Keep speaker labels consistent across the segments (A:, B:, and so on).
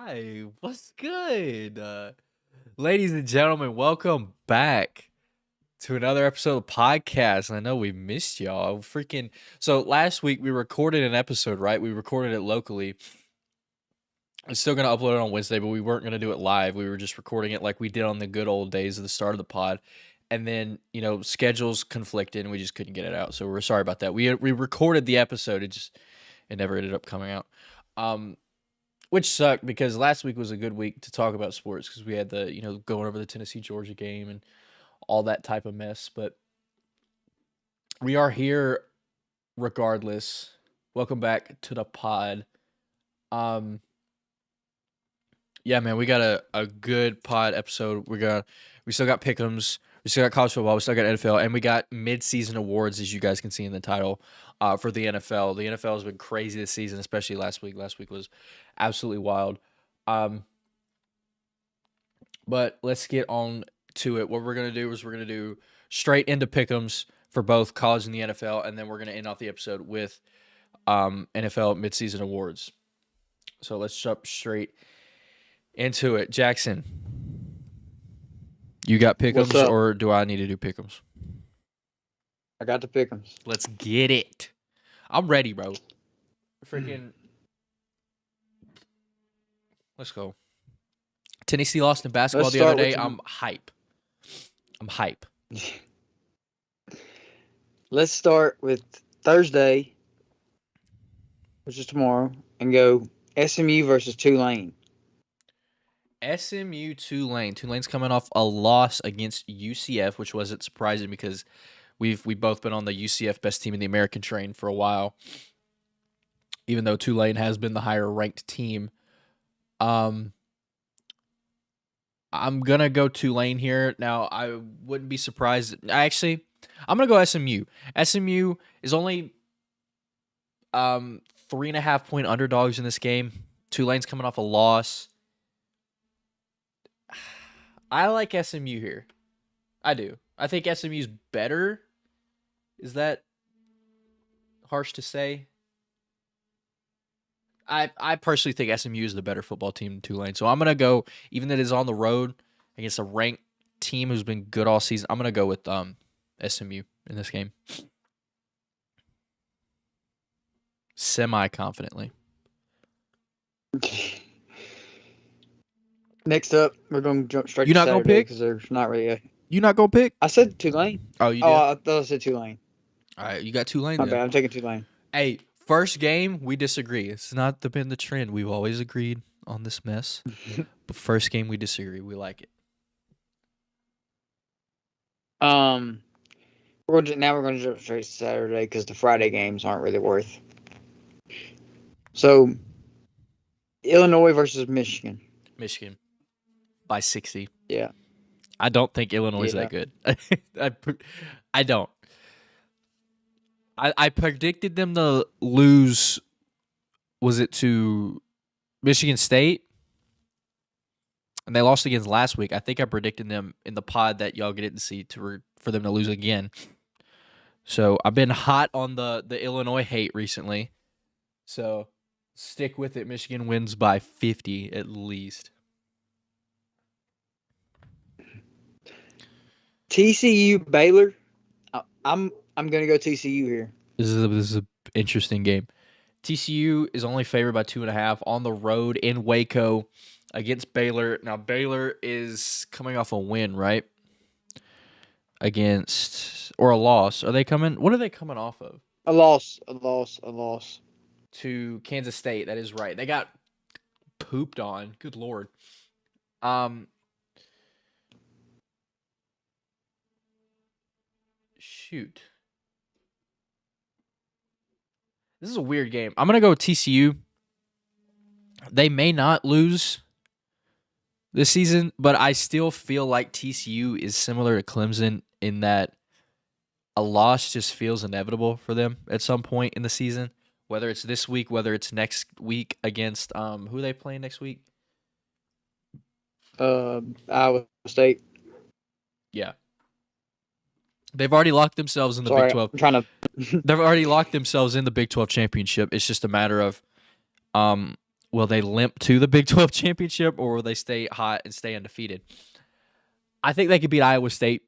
A: Hi, what's good? Ladies and gentlemen, welcome back to another episode of podcast. I know we missed y'all. So last week we recorded an episode, right? We recorded it locally. I'm still gonna upload it on Wednesday, but we weren't gonna do it live. We were just recording it like we did on the good old days of the start of the pod. And then, schedules conflicted and we just couldn't get it out. So we're sorry about that. We recorded the episode, it never ended up coming out. Which sucked because last week was a good week to talk about sports because we had going over the Tennessee-Georgia game and all that type of mess. But we are here regardless. Welcome back to the pod. Yeah, man, we got a good pod episode. We still got pick'ems, we still got college football, we still got NFL, and we got midseason awards, as you guys can see in the title, for the NFL. The NFL has been crazy this season, especially last week. Last week was absolutely wild. But let's get on to it. What we're gonna do is we're gonna do straight into pick'ems for both college and the NFL, and then we're gonna end off the episode with NFL midseason awards. So let's jump straight into it. Jackson, you got pick'ems or do I need to do pick'ems?
B: I got the pick'ems.
A: Let's get it. I'm ready, bro. Let's go. Tennessee lost in basketball the other day. I'm hype.
B: Let's start with Thursday, which is tomorrow, and go SMU versus Tulane.
A: SMU Tulane. Tulane's coming off a loss against UCF, which wasn't surprising because we've both been on the UCF best team in the American train for a while. Even though Tulane has been the higher ranked team. I'm gonna go Tulane here. Now I wouldn't be surprised. Actually, I'm gonna go SMU. SMU is only 3.5 point underdogs in this game. Tulane's coming off a loss. I like SMU here. I do. I think SMU's better. Is that harsh to say? I personally think SMU is the better football team than Tulane. So I'm going to go, even though it is on the road against a ranked team who's been good all season, I'm going to go with SMU in this game. Semi-confidently.
B: Next up, we're going to jump straight to
A: Saturday. You not going to pick?
B: Because there's not really
A: You not going to pick?
B: I said Tulane.
A: Oh, you did?
B: Oh, I thought I said Tulane.
A: All right, you got Tulane
B: My
A: then.
B: bad, I'm taking Tulane.
A: Hey, first game, we disagree. It's not been the trend. We've always agreed on this mess. But first game, we disagree. We like it.
B: Now we're going to jump straight to Saturday because the Friday games aren't really worth. So, Illinois versus Michigan.
A: Michigan. By 60.
B: Yeah.
A: I don't think Illinois is that good. I don't. I predicted them to lose, was it to Michigan State? And they lost against last week. I think I predicted them in the pod that y'all get to see for them to lose again. So I've been hot on the Illinois hate recently. So stick with it. Michigan wins by 50 at least.
B: TCU Baylor. I'm gonna go TCU here.
A: This is an interesting game. TCU is only favored by 2.5 on the road in Waco against Baylor. Now Baylor is coming off a win, right? Or a loss. Are they coming? What are they coming off of?
B: A loss.
A: To Kansas State. That is right. They got pooped on. Good Lord. Shoot. This is a weird game. I'm going to go with TCU. They may not lose this season, but I still feel like TCU is similar to Clemson in that a loss just feels inevitable for them at some point in the season, whether it's this week, whether it's next week against who are they playing next week?
B: Iowa State.
A: Yeah. They've already locked themselves in the Big 12. They've already locked themselves in the Big 12 championship. It's just a matter of Will they limp to the Big 12 championship, or will they stay hot and stay undefeated? I think they could beat Iowa State.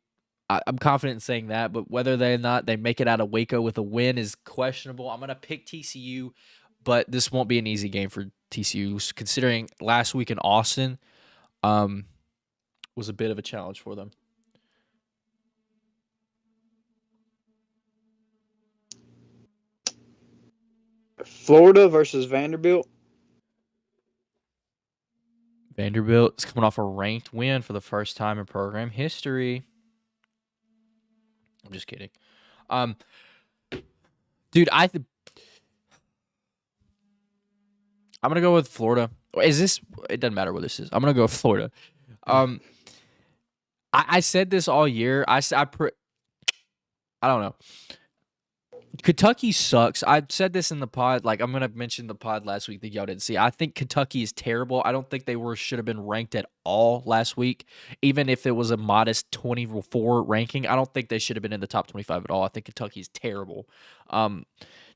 A: I'm confident in saying that, but whether they or not they make it out of Waco with a win is questionable. I'm going to pick TCU, but this won't be an easy game for TCU, considering last week in Austin was a bit of a challenge for them.
B: Florida versus Vanderbilt.
A: Vanderbilt is coming off a ranked win for the first time in program history. I'm just kidding. Dude, I'm gonna go with Florida. Is this? It doesn't matter what this is. I'm gonna go with Florida. I said this all year. I don't know. Kentucky sucks. I said this in the pod. Like, I'm gonna mention the pod last week that y'all didn't see. I think Kentucky is terrible. I don't think they should have been ranked at all last week, even if it was a modest 24 ranking. I don't think they should have been in the top 25 at all. I think Kentucky is terrible.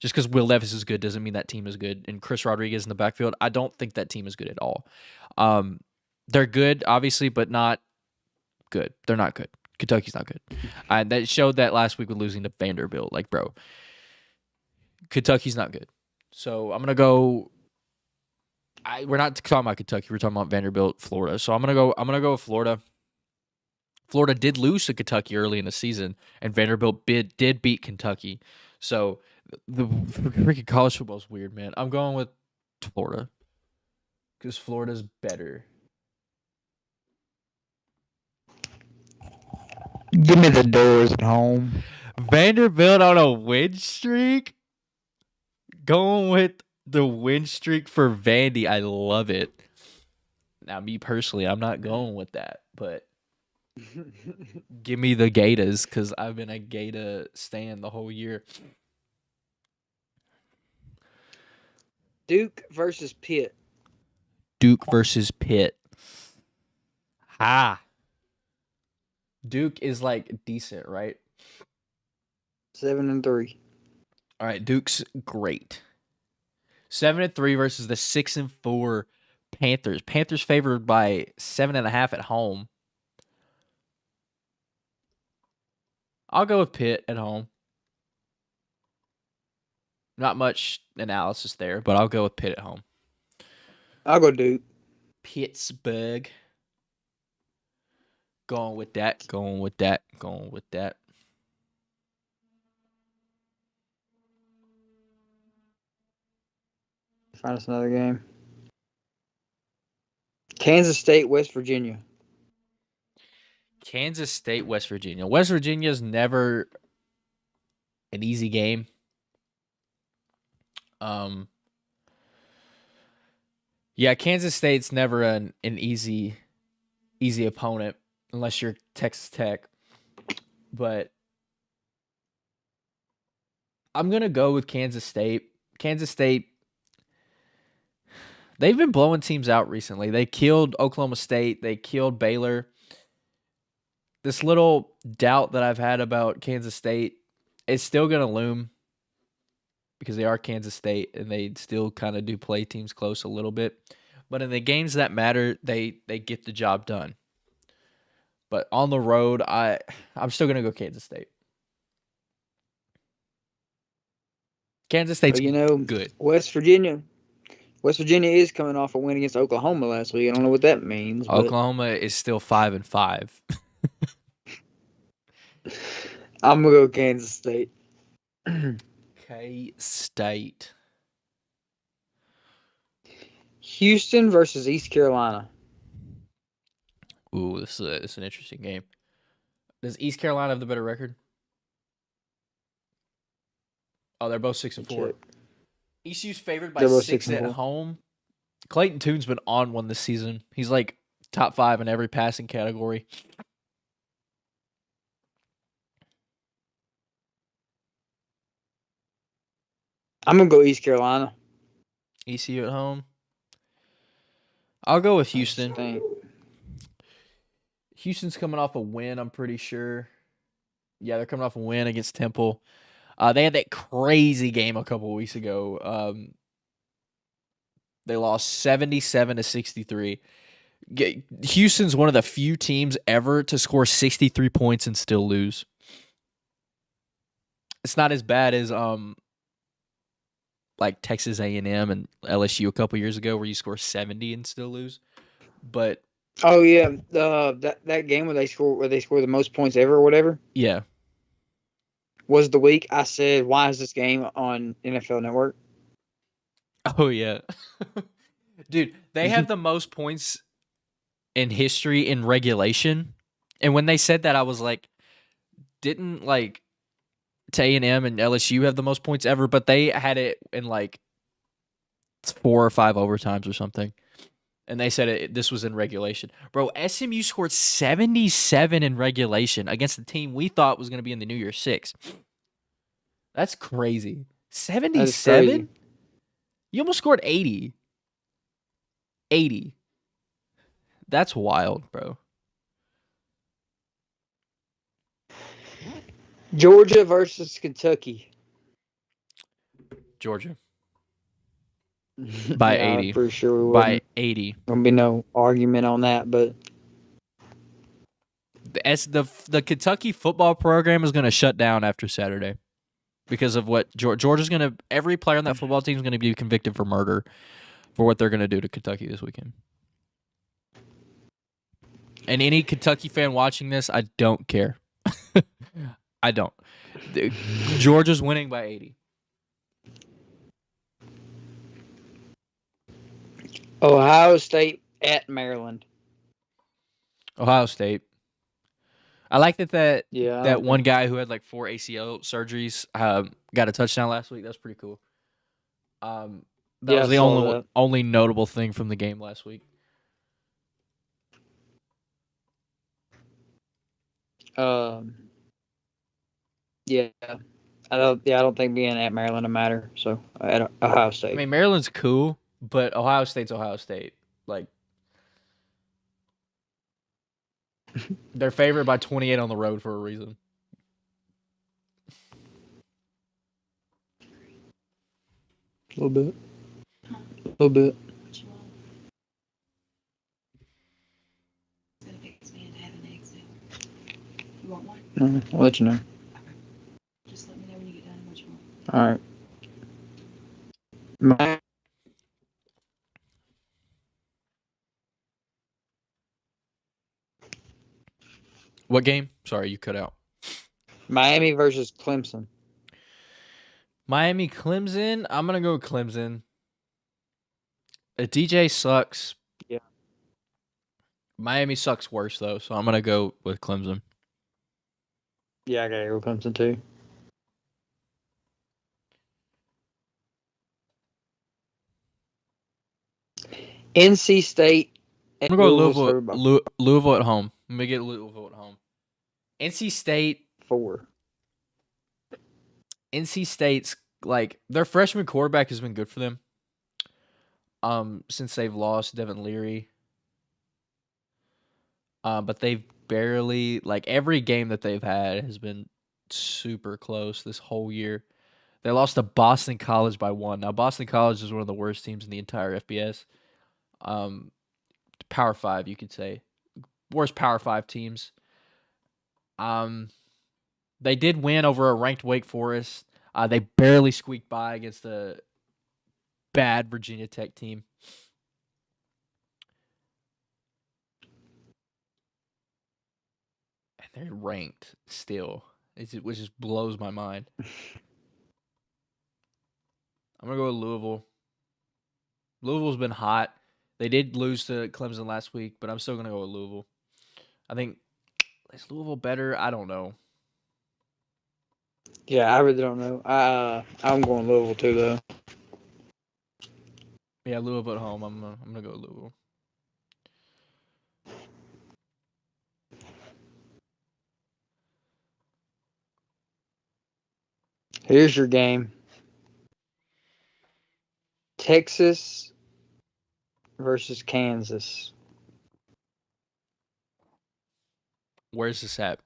A: Just because Will Levis is good doesn't mean that team is good. And Chris Rodriguez in the backfield, I don't think that team is good at all. They're good, obviously, but not good. They're not good. Kentucky's not good. That showed that last week with losing to Vanderbilt. Like, bro, Kentucky's not good. So I'm gonna go. We're not talking about Kentucky. We're talking about Vanderbilt, Florida. So I'm gonna go with Florida. Florida did lose to Kentucky early in the season, and Vanderbilt did beat Kentucky. So the freaking college football is weird, man. I'm going with Florida because Florida's better.
B: Give me the Doors at home.
A: Vanderbilt on a win streak. Going with the win streak for Vandy. I love it. Now, me personally, I'm not going with that, but give me the Gators because I've been a Gator stan the whole year.
B: Duke versus Pitt.
A: Duke versus Pitt. Ha. Duke is like decent, right?
B: 7-3.
A: All right, Duke's great. 7-3 versus the 6-4 Panthers. Panthers favored by 7.5 at home. I'll go with Pitt at home. Not much analysis there, but I'll go with Pitt at home.
B: I'll go Duke.
A: Pittsburgh. Going with that. Going with that. Going with that.
B: Find us another game. Kansas State, West Virginia.
A: Kansas State, West Virginia. West Virginia's never an easy game. Yeah, Kansas State's never an easy opponent unless you're Texas Tech. But I'm going to go with Kansas State. Kansas State, they've been blowing teams out recently. They killed Oklahoma State. They killed Baylor. This little doubt that I've had about Kansas State is still going to loom because they are Kansas State and they still kind of do play teams close a little bit. But in the games that matter, they get the job done. But on the road, I'm still going to go Kansas State. Kansas State's good.
B: West Virginia is coming off a win against Oklahoma last week. I don't know what that means.
A: Oklahoma is still 5-5.
B: I'm gonna go Kansas State.
A: K-State.
B: Houston versus East Carolina.
A: Ooh, this is an interesting game. Does East Carolina have the better record? Oh, they're both 6-4. ECU's favored by 6 at home. Clayton Toon's been on one this season. He's like top 5 in every passing category.
B: I'm going to go East Carolina.
A: ECU at home. I'll go with Houston. Houston's coming off a win, I'm pretty sure. Yeah, they're coming off a win against Temple. They had that crazy game a couple weeks ago. They lost 77-63. Houston's one of the few teams ever to score 63 points and still lose. It's not as bad as like Texas A&M and LSU a couple years ago where you score 70 and still lose. But
B: Oh yeah, that game where they score the most points ever or whatever
A: yeah.
B: was the week I said, why is this game on NFL Network?
A: Oh yeah. Dude, they have the most points in history in regulation. And when they said that, I was like, didn't like A&M and LSU have the most points ever, but they had it in like 4 or 5 overtimes or something. And they said this was in regulation. Bro, SMU scored 77 in regulation against the team we thought was going to be in the New Year's Six. That's crazy.
B: That is crazy.
A: 77? You almost scored 80. 80. That's wild, bro.
B: Georgia versus Kentucky.
A: Georgia. By
B: Yeah,
A: 80.
B: I'm pretty sure we
A: By
B: wouldn't.
A: 80.
B: Gonna be no argument on that, but
A: The Kentucky football program is going to shut down after Saturday because of what Georgia's going to. Every player on that football team is going to be convicted for murder for what they're going to do to Kentucky this weekend. And any Kentucky fan watching this, I don't care. I don't. Georgia's winning by 80.
B: Ohio State at Maryland.
A: Ohio State. I like that
B: Yeah, I
A: that
B: don't
A: one
B: think.
A: guy who had like 4 ACL surgeries got a touchdown last week. That's pretty cool. That
B: Yeah, I
A: was the
B: saw that.
A: only notable thing from the game last week.
B: Yeah, I don't think being at Maryland will matter. So at Ohio
A: I
B: State.
A: mean, Maryland's cool, but Ohio State's Ohio State. Like, they're favored by 28 on the road for a reason.
B: A little bit. A little bit. I'll let you know.
C: Just let me know when you get done what you want.
B: All right. Mi-
A: What game? Sorry, you cut out.
B: Miami versus Clemson.
A: Miami, Clemson. I'm going to go with Clemson. DJ sucks.
B: Yeah.
A: Miami sucks worse, though, so I'm going to go with Clemson.
B: Yeah, I gotta go Clemson too. NC State
A: I'm
B: at
A: going to go
B: Louisville.
A: with
B: Serve
A: Louisville at home. Let me get Louisville at home. NC State.
B: 4.
A: NC State's, like, their freshman quarterback has been good for them. Since they've lost Devin Leary. But they've barely, like, every game that they've had has been super close this whole year. They lost to Boston College by 1. Now, Boston College is one of the worst teams in the entire FBS. Power 5, you could say. Worst Power 5 teams. They did win over a ranked Wake Forest. They barely squeaked by against a bad Virginia Tech team. And they're ranked still, which just blows my mind. I'm going to go with Louisville. Louisville's been hot. They did lose to Clemson last week, but I'm still going to go with Louisville. I think, is Louisville better? I don't know.
B: Yeah, I really don't know. I'm going Louisville too though.
A: Yeah, Louisville at home. I'm gonna go with Louisville.
B: Here's your game. Texas versus Kansas.
A: Where's this at?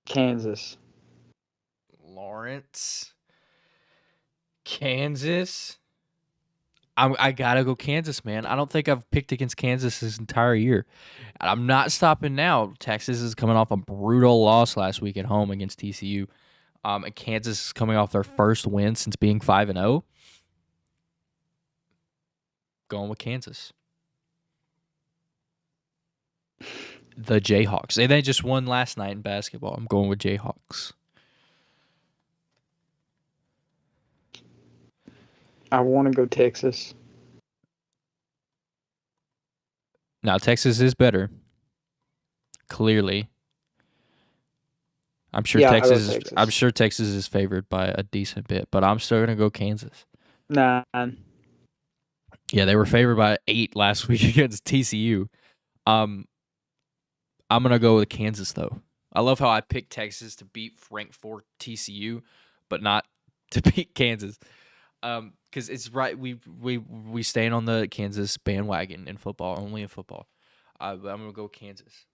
B: Kansas.
A: Lawrence. Kansas. I gotta go Kansas, man. I don't think I've picked against Kansas this entire year. And I'm not stopping now. Texas is coming off a brutal loss last week at home against TCU. And Kansas is coming off their first win since being 5-0. Going with Kansas. The Jayhawks. They just won last night in basketball. I'm going with Jayhawks.
B: I want to go Texas.
A: Now, Texas is better. Clearly. I'm sure
B: Yeah, I'll go
A: Texas.
B: Texas.
A: I'm sure Texas is favored by a decent bit, but I'm still gonna go Kansas.
B: 9.
A: Yeah, they were favored by 8 last week against TCU. I'm gonna go with Kansas though. I love how I picked Texas to beat ranked 4 TCU, but not to beat Kansas. Because it's right. We staying on the Kansas bandwagon in football, only in football. But I'm gonna go Kansas.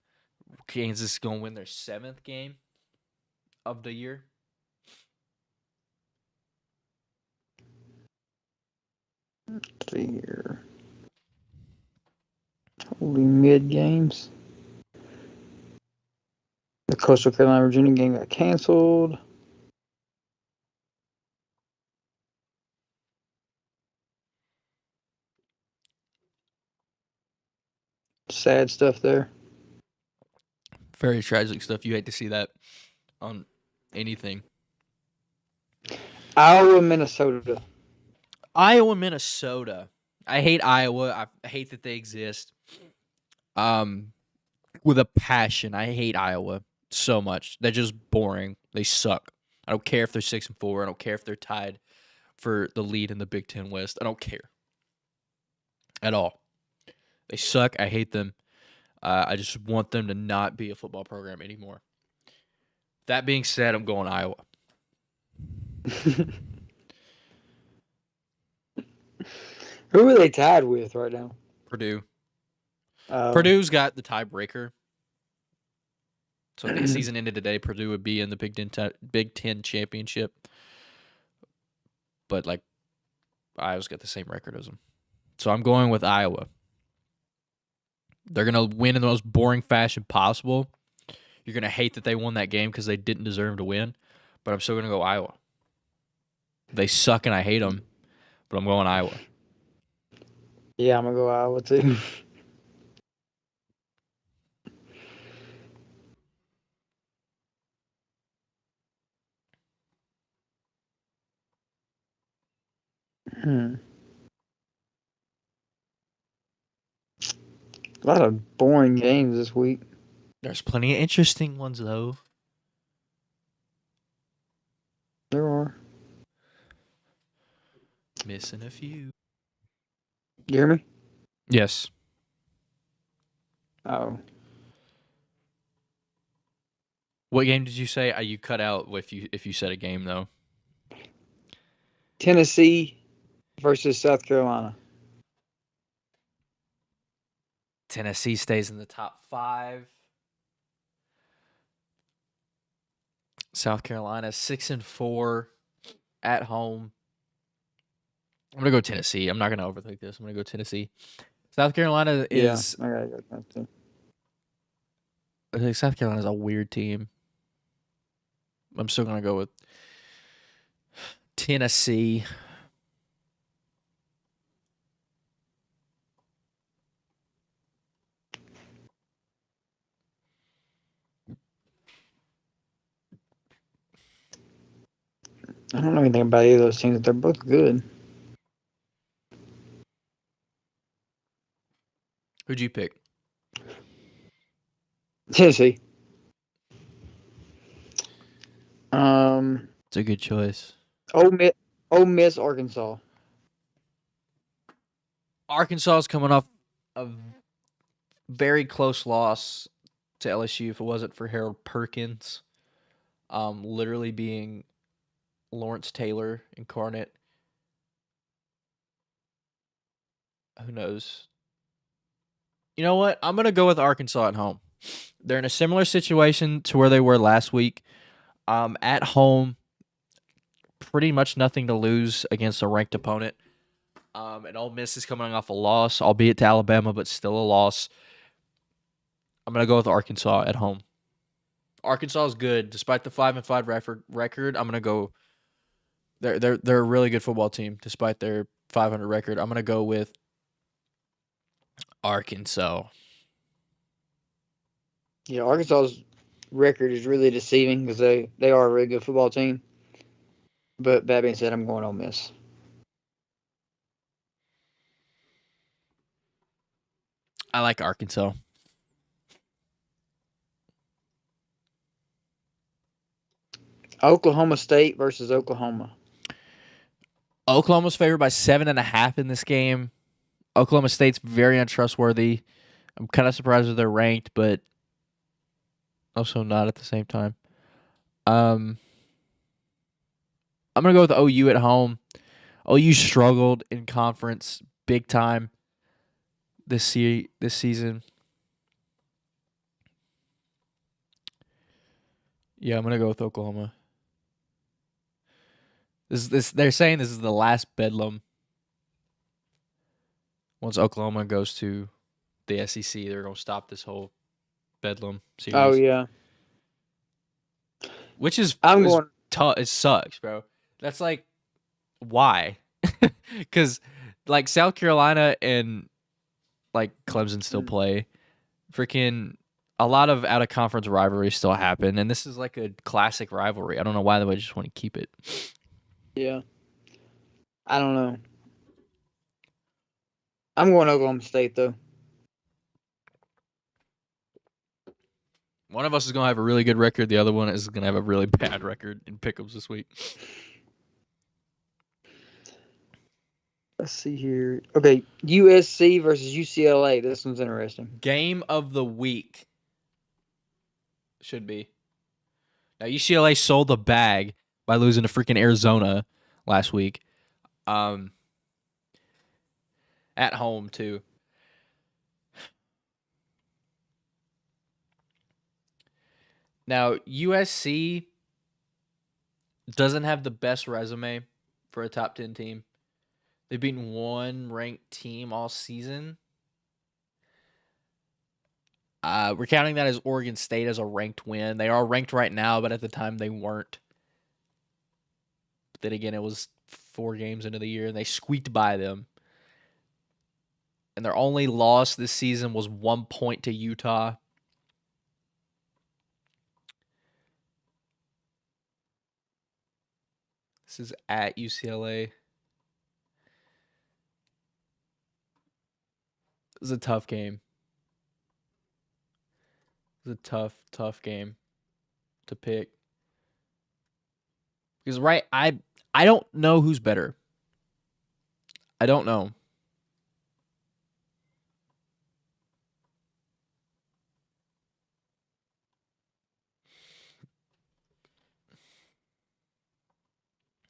A: Kansas is gonna win their 7th game of the year.
B: Let's see here. Holy mid games. The Coastal Carolina Virginia game got canceled. Sad stuff there.
A: Very tragic stuff. You hate to see that on anything.
B: Iowa, Minnesota.
A: Iowa, Minnesota. I hate Iowa. I hate that they exist. With a passion. I hate Iowa so much. They're just boring. They suck. I don't care if they're 6-4. I don't care if they're tied for the lead in the Big Ten West. I don't care at all. They suck. I hate them. I just want them to not be a football program anymore. That being said, I'm going Iowa.
B: Who are they tied with right now?
A: Purdue. Purdue's got the tiebreaker. So if the season ended today, Purdue would be in the Big Ten championship. But like, Iowa's got the same record as them. So I'm going with Iowa. They're gonna win in the most boring fashion possible. You're gonna hate that they won that game because they didn't deserve to win. But I'm still gonna go Iowa. They suck and I hate them, but I'm going Iowa.
B: Yeah, I'm going to go Iowa too. A lot of boring games this week.
A: There's plenty of interesting ones though.
B: There are.
A: Missing a few.
B: You hear me?
A: Yes.
B: Oh.
A: What game did you say? You cut out if you said a game though.
B: Tennessee versus South Carolina.
A: Tennessee stays in the top 5. South Carolina 6-4 at home. I'm gonna go Tennessee. I'm not gonna overthink this. I'm gonna go Tennessee. South Carolina is.
B: Yeah, I gotta go Tennessee.
A: I think South Carolina's a weird team. I'm still gonna go with Tennessee.
B: I don't know anything about either of those teams. They're both good.
A: Who'd you pick?
B: Tennessee.
A: It's a good choice.
B: Ole Miss, Arkansas.
A: Arkansas is coming off a very close loss to LSU. If it wasn't for Harold Perkins, literally being Lawrence Taylor incarnate, who knows? You know what? I'm gonna go with Arkansas at home. They're in a similar situation to where they were last week. At home, pretty much nothing to lose against a ranked opponent. And Ole Miss is coming off a loss, albeit to Alabama, but still a loss. I'm gonna go with Arkansas at home. Arkansas is good, despite the 5-5 record. I'm gonna go. They're a really good football team, despite their 500 record. I'm gonna go with Arkansas.
B: Yeah, Arkansas's record is really deceiving because they are a really good football team. But that being said, I'm going Ole Miss.
A: I like Arkansas.
B: Oklahoma State versus Oklahoma.
A: Oklahoma's favored by 7.5 in this game. Oklahoma State's very untrustworthy. I'm kind of surprised that they're ranked, but also not at the same time. I'm gonna go with OU at home. OU struggled in conference big time this season. Yeah, I'm gonna go with Oklahoma. This they're saying this is the last bedlam. Once Oklahoma goes to the SEC, they're gonna stop this whole bedlam series.
B: Oh yeah,
A: Which is
B: I'm going.
A: tough. It sucks, bro. That's like why? Because like South Carolina and like Clemson still play. Freaking a lot of out of conference rivalries still happen, and this is like a classic rivalry. I don't know why they would just want to keep it.
B: Yeah, I don't know. I'm going Oklahoma State though.
A: One of us is gonna have a really good record. The other one is gonna have a really bad record in pick'ems this week.
B: Let's see here. Okay, USC versus UCLA. This one's interesting.
A: Game of the week should be. Now UCLA sold the bag by losing to freaking Arizona last week. At home too. Now USC doesn't have the best resume for a top 10 team. They've beaten one ranked team all season. We're counting that as Oregon State as a ranked win. They are ranked right now, but at the time they weren't. But then again, it was 4 games into the year, and they squeaked by them. And their only loss this season was 1 point to Utah. This is at UCLA. It was a tough game. It was a tough game to pick. Because I don't know who's better. I don't know.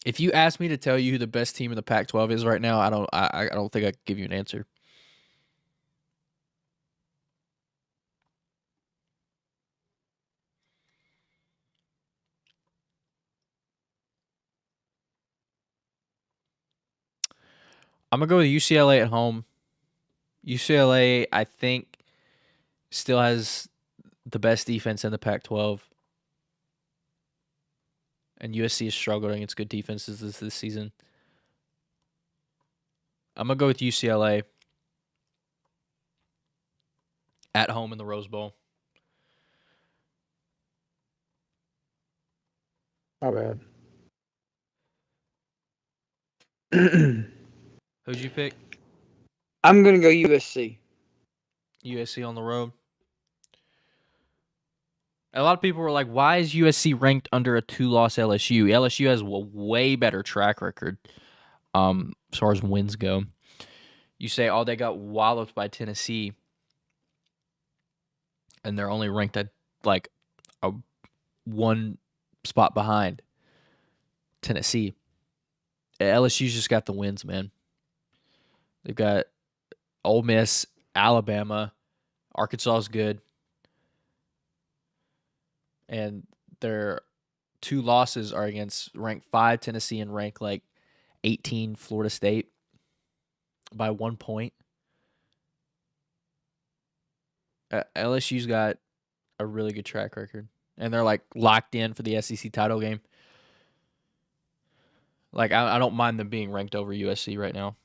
A: If you ask me to tell you who the best team in the Pac-12 is right now, I don't think I could give you an answer. I'm gonna go with UCLA at home. UCLA, I think, still has the best defense in the Pac-12, and USC has struggled against good defenses this season. I'm gonna go with UCLA at home in the Rose Bowl.
B: My bad.
A: Who'd you pick?
B: I'm gonna go USC.
A: USC on the road. A lot of people were like, why is USC ranked under a 2-loss LSU? LSU has a way better track record as far as wins go. You say, oh, they got walloped by Tennessee, and they're only ranked at like a 1 spot behind Tennessee. LSU's just got the wins, man. They've got Ole Miss, Alabama, Arkansas is good. And they're 2 losses are against ranked 5 Tennessee and ranked like 18 Florida State by 1 point. LSU's got a really good track record, and they're like locked in for the SEC title game. Like I don't mind them being ranked over USC right now,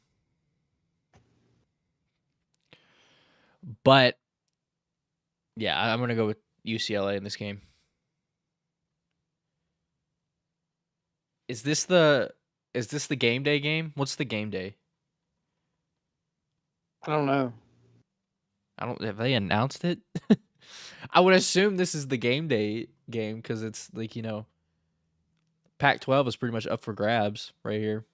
A: but yeah, I'm gonna go with UCLA in this game. Is this the game day game? What's the game day?
B: I don't know.
A: Have they announced it? I would assume this is the game day game because it's like, Pac-12 is pretty much up for grabs right here.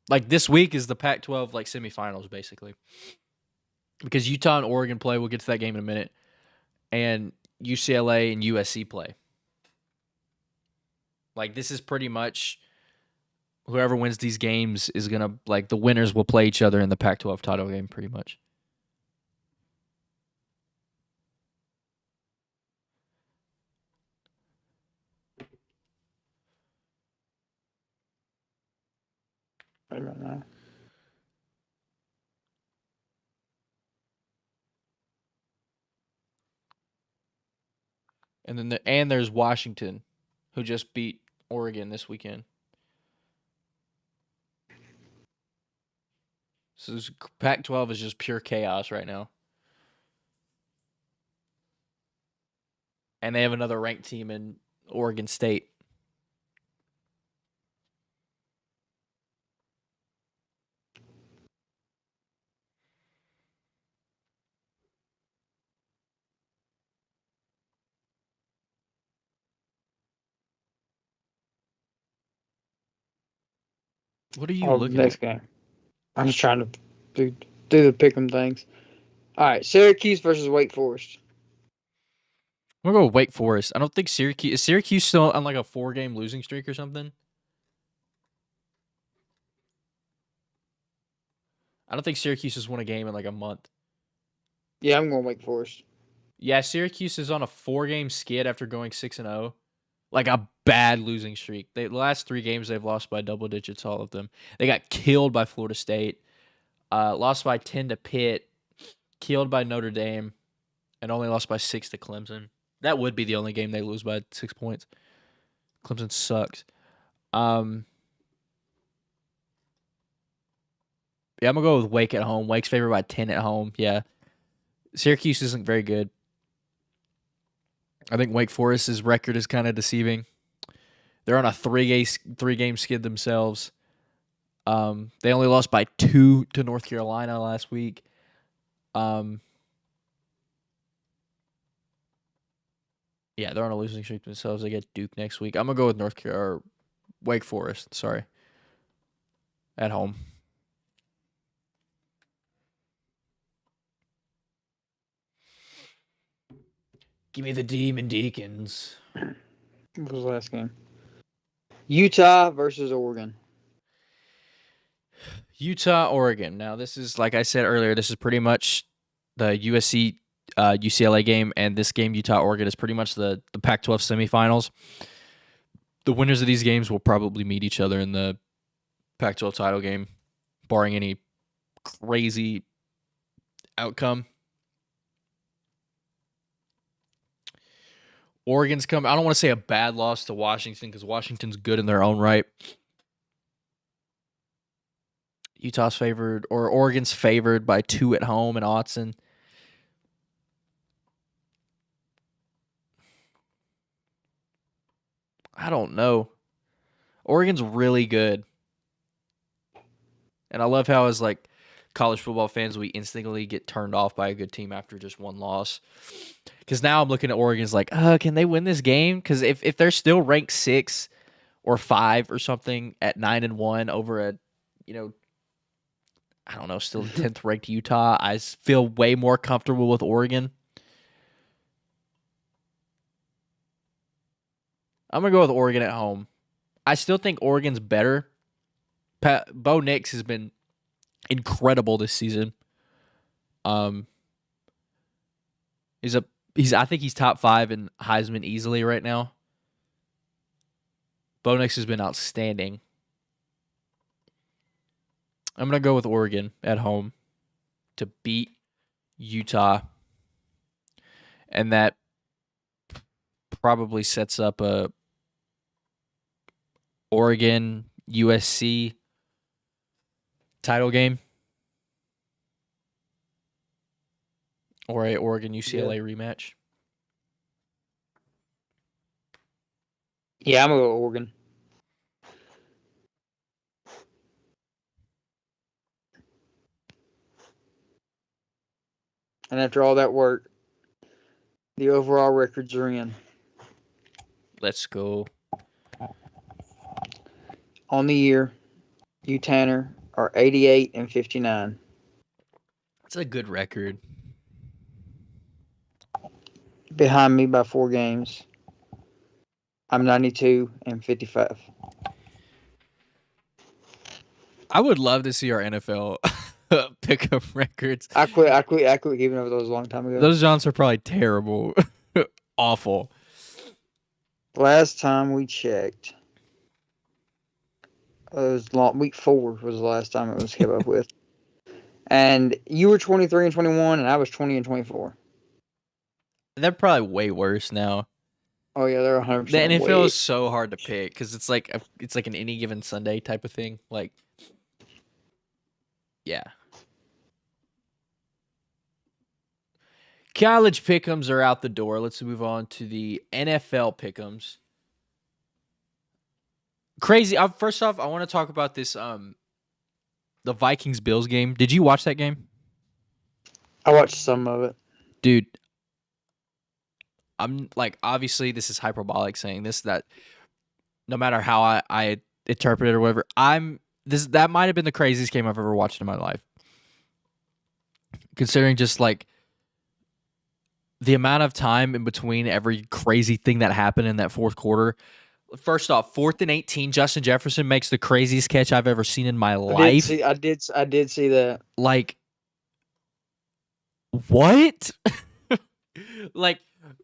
A: Like this week is the Pac-12 like semifinals basically. Because Utah and Oregon play, we'll get to that game in a minute. And UCLA and USC play. Like this is pretty much whoever wins these games is going to like the winners will play each other in the Pac-12 title game pretty much.
B: I don't know.
A: And then there's Washington, who just beat Oregon this weekend. So Pac-12 is just pure chaos right now. And they have another ranked team in Oregon State. What are you looking
B: Next
A: at?
B: game. I'm just trying to do the pick'em things. All right, Syracuse versus Wake Forest.
A: I'm gonna go with Wake Forest. I don't think Syracuse still on like a 4-game losing streak or something? I don't think Syracuse has won a game in like a month.
B: Yeah, I'm going Wake Forest.
A: Yeah, Syracuse is on a 4-game skid after going 6-0. Like a bad losing streak. The last 3 games they've lost by double digits, all of them. They got killed by Florida State, lost by 10 to Pitt, killed by Notre Dame, and only lost by 6 to Clemson. That would be the only game they lose by 6 points. Clemson sucks. Yeah, I'm gonna go with Wake at home. Wake's favored by 10 at home. Yeah, Syracuse isn't very good. I think Wake Forest's record is kind of deceiving. They're on a 3-game skid themselves. They only lost by 2 to North Carolina last week. Yeah, they're on a losing streak themselves. They get Duke next week. I'm gonna go with Wake Forest. Sorry, at home. Give me the Demon Deacons.
B: What was the last game? Utah versus Oregon.
A: Utah, Oregon. Now, this is, like I said earlier, this is pretty much the USC UCLA game, and this game, Utah, Oregon, is pretty much the Pac-12 semifinals. The winners of these games will probably meet each other in the Pac-12 title game, barring any crazy outcome. Oregon's come. I don't want to say a bad loss to Washington because Washington's good in their own right. Utah's favored, or Oregon's favored by 2 at home in Autzen. I don't know. Oregon's really good. And I love how, as like college football fans, we instantly get turned off by a good team after just one loss. Because now I'm looking at Oregon's like, can they win this game? Because if they're still ranked 6 or 5 or something at 9-1 over a, I don't know, still 10th ranked Utah, I feel way more comfortable with Oregon. I'm going to go with Oregon at home. I still think Oregon's better. Bo Nix has been incredible this season. I think he's top 5 in Heisman easily right now. Bo Nix has been outstanding. I'm going to go with Oregon at home to beat Utah. And that probably sets up a Oregon USC title game or a Oregon UCLA rematch.
B: Yeah, I'm going to go Oregon. And after all that work, the overall records are in.
A: Let's go.
B: On the year, you, Tanner, are 88 and 59.
A: That's a good record.
B: Behind me by 4 games. I'm 92 and 55.
A: I would love to see our NFL pick-up records.
B: I quit keeping up with those a long time ago.
A: Those Johns are probably terrible. Awful.
B: Last time we checked, it was week 4 was the last time it was kept up with. And you were 23 and 21, and I was 20 and 24.
A: They're probably way worse now.
B: Oh yeah, they're 100%.
A: The NFL is so hard to pick because it's like an any given Sunday type of thing. Like, yeah. College pick'ems are out the door. Let's move on to the NFL pick'ems. Crazy. First off, I want to talk about this. The Vikings-Bills game. Did you watch that game?
B: I watched some of it.
A: Dude, I'm like, obviously this is hyperbolic saying this, that no matter how I interpret it or whatever, that might have been the craziest game I've ever watched in my life. Considering just like the amount of time in between every crazy thing that happened in that fourth quarter. First off, 4th and 18, Justin Jefferson makes the craziest catch I've ever seen in my life.
B: I did see that.
A: Like, what? Like,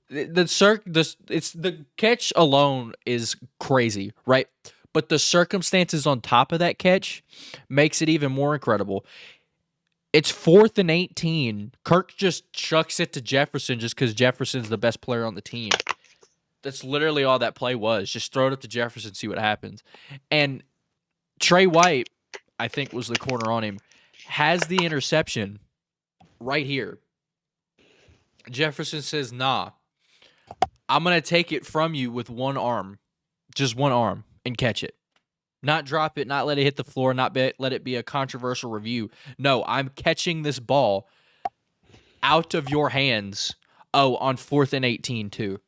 A: the catch alone is crazy, right? But the circumstances on top of that catch makes it even more incredible. It's 4th and 18. Kirk just chucks it to Jefferson just because Jefferson's the best player on the team. That's literally all that play was. Just throw it up to Jefferson, see what happens. And Trey White, I think was the corner on him, has the interception right here. Jefferson says, nah, I'm going to take it from you with one arm, just one arm, and catch it. Not drop it, not let it hit the floor, not let it be a controversial review. No, I'm catching this ball out of your hands. Oh, on 4th and 18 too.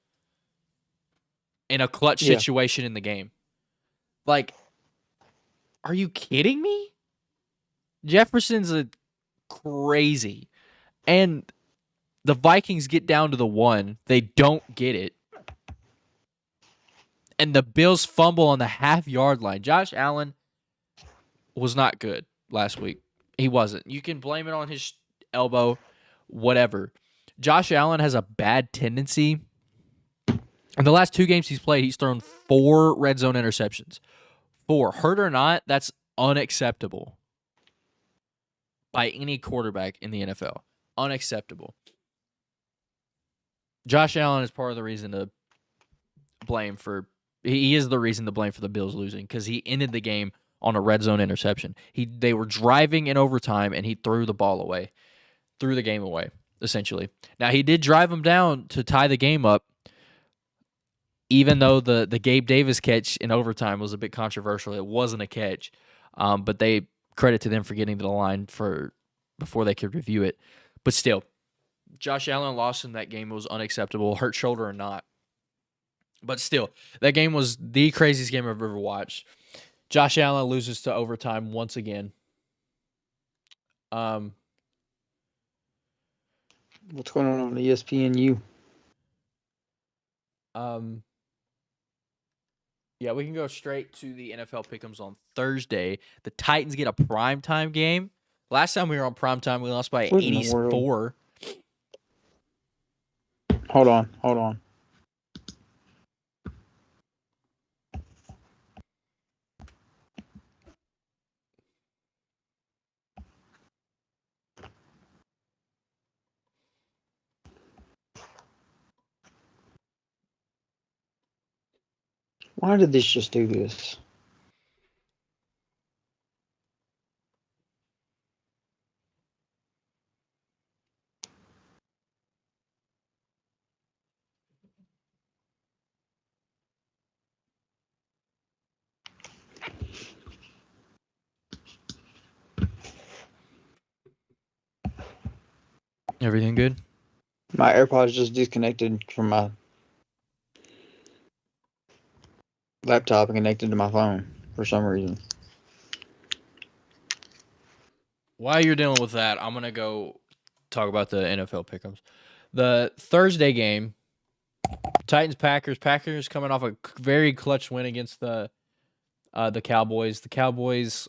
A: In a clutch situation in the game. Like, are you kidding me? Jefferson's a crazy. And the Vikings get down to the 1. They don't get it. And the Bills fumble on the half-yard line. Josh Allen was not good last week. He wasn't. You can blame it on his elbow, whatever. Josh Allen has a bad tendency. In the last 2 games he's played, he's thrown 4 red zone interceptions. 4. Hurt or not, that's unacceptable by any quarterback in the NFL. Unacceptable. Josh Allen is part of the reason to blame for... He is the reason to blame for the Bills losing because he ended the game on a red zone interception. They were driving in overtime, and he threw the ball away. Threw the game away, essentially. Now, he did drive them down to tie the game up, even though the Gabe Davis catch in overtime was a bit controversial. It wasn't a catch, but they credit to them for getting to the line before they could review it. But still, Josh Allen lost in that game. It was unacceptable, hurt shoulder or not. But still, that game was the craziest game I've ever watched. Josh Allen loses to overtime once again.
B: What's going on ESPNU?
A: Yeah, we can go straight to the NFL pick'ems on Thursday. The Titans get a primetime game. Last time we were on primetime, we lost by 84.
B: Hold on. Why did this just do this?
A: Everything good?
B: My AirPods just disconnected from my laptop and connected to my phone for some reason.
A: While you're dealing with that, I'm gonna go talk about the NFL pick'ems. The Thursday game, Titans Packers. Packers coming off a very clutch win against the Cowboys. The Cowboys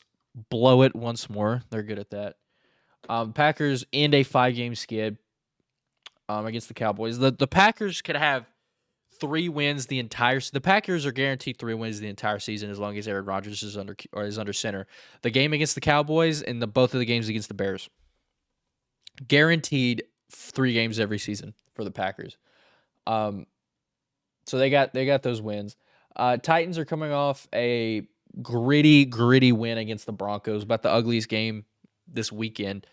A: blow it once more. They're good at that. Packers end a 5-game skid against the Cowboys. The Packers could have 3 wins the entire. The Packers are guaranteed 3 wins the entire season as long as Aaron Rodgers is under center. The game against the Cowboys and both of the games against the Bears, guaranteed 3 games every season for the Packers. So they got those wins. Titans are coming off a gritty win against the Broncos, about the ugliest game this weekend,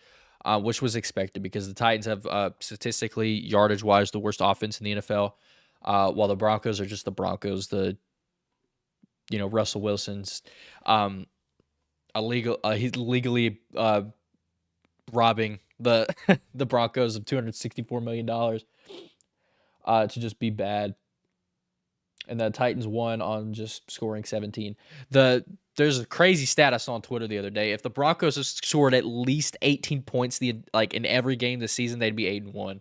A: which was expected because the Titans have statistically, yardage-wise, the worst offense in the NFL, while the Broncos are just the Broncos. Russell Wilson's he's legally robbing the the Broncos of $264 million to just be bad. And the Titans won on just scoring 17. There's a crazy stat I saw on Twitter the other day. If the Broncos have scored at least 18 points in every game this season, they'd be 8-1.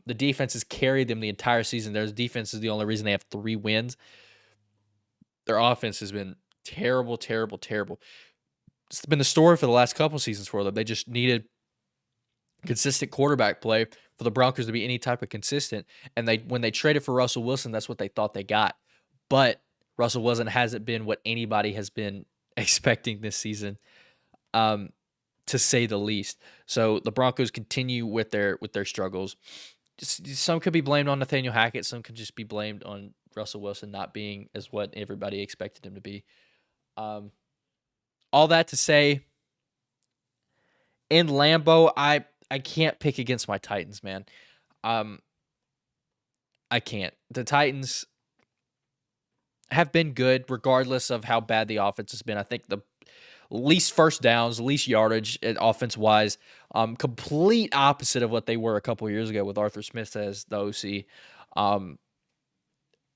A: The defense has carried them the entire season. Their defense is the only reason they have 3 wins. Their offense has been terrible. It's been the story for the last couple seasons for them. They just needed consistent quarterback play for the Broncos to be any type of consistent. And when they traded for Russell Wilson, that's what they thought they got. But Russell Wilson hasn't been what anybody has been expecting this season, to say the least. So the Broncos continue with their struggles. Some could be blamed on Nathaniel Hackett. Some could just be blamed on Russell Wilson not being as what everybody expected him to be. All that to say, in Lambeau, I can't pick against my Titans, man. I can't. The Titans have been good regardless of how bad the offense has been. I think the least first downs, least yardage offense-wise, complete opposite of what they were a couple years ago with Arthur Smith as the OC.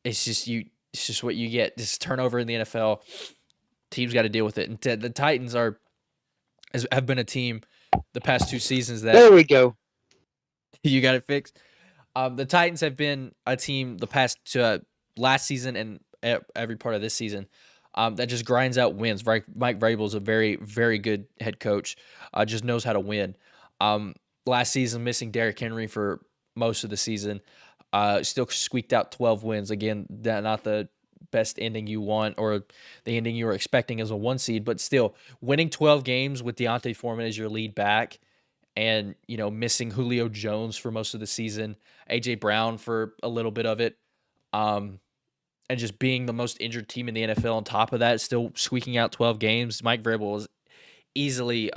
A: It's just what you get. This turnover in the NFL. Teams got to deal with it. And the Titans have been a team the past 2 seasons that
B: There we go.
A: you got it fixed. The Titans have been a team the past last season and every part of this season that just grinds out wins. Mike Vrabel is a very, very good head coach. Just knows how to win. Last season, missing Derrick Henry for most of the season, still squeaked out 12 wins. Again, not the best ending you want or the ending you were expecting as a 1 seed, but still winning 12 games with Deontay Foreman as your lead back. And, missing Julio Jones for most of the season, A.J. Brown for a little bit of it, and just being the most injured team in the NFL on top of that, still squeaking out 12 games. Mike Vrabel was easily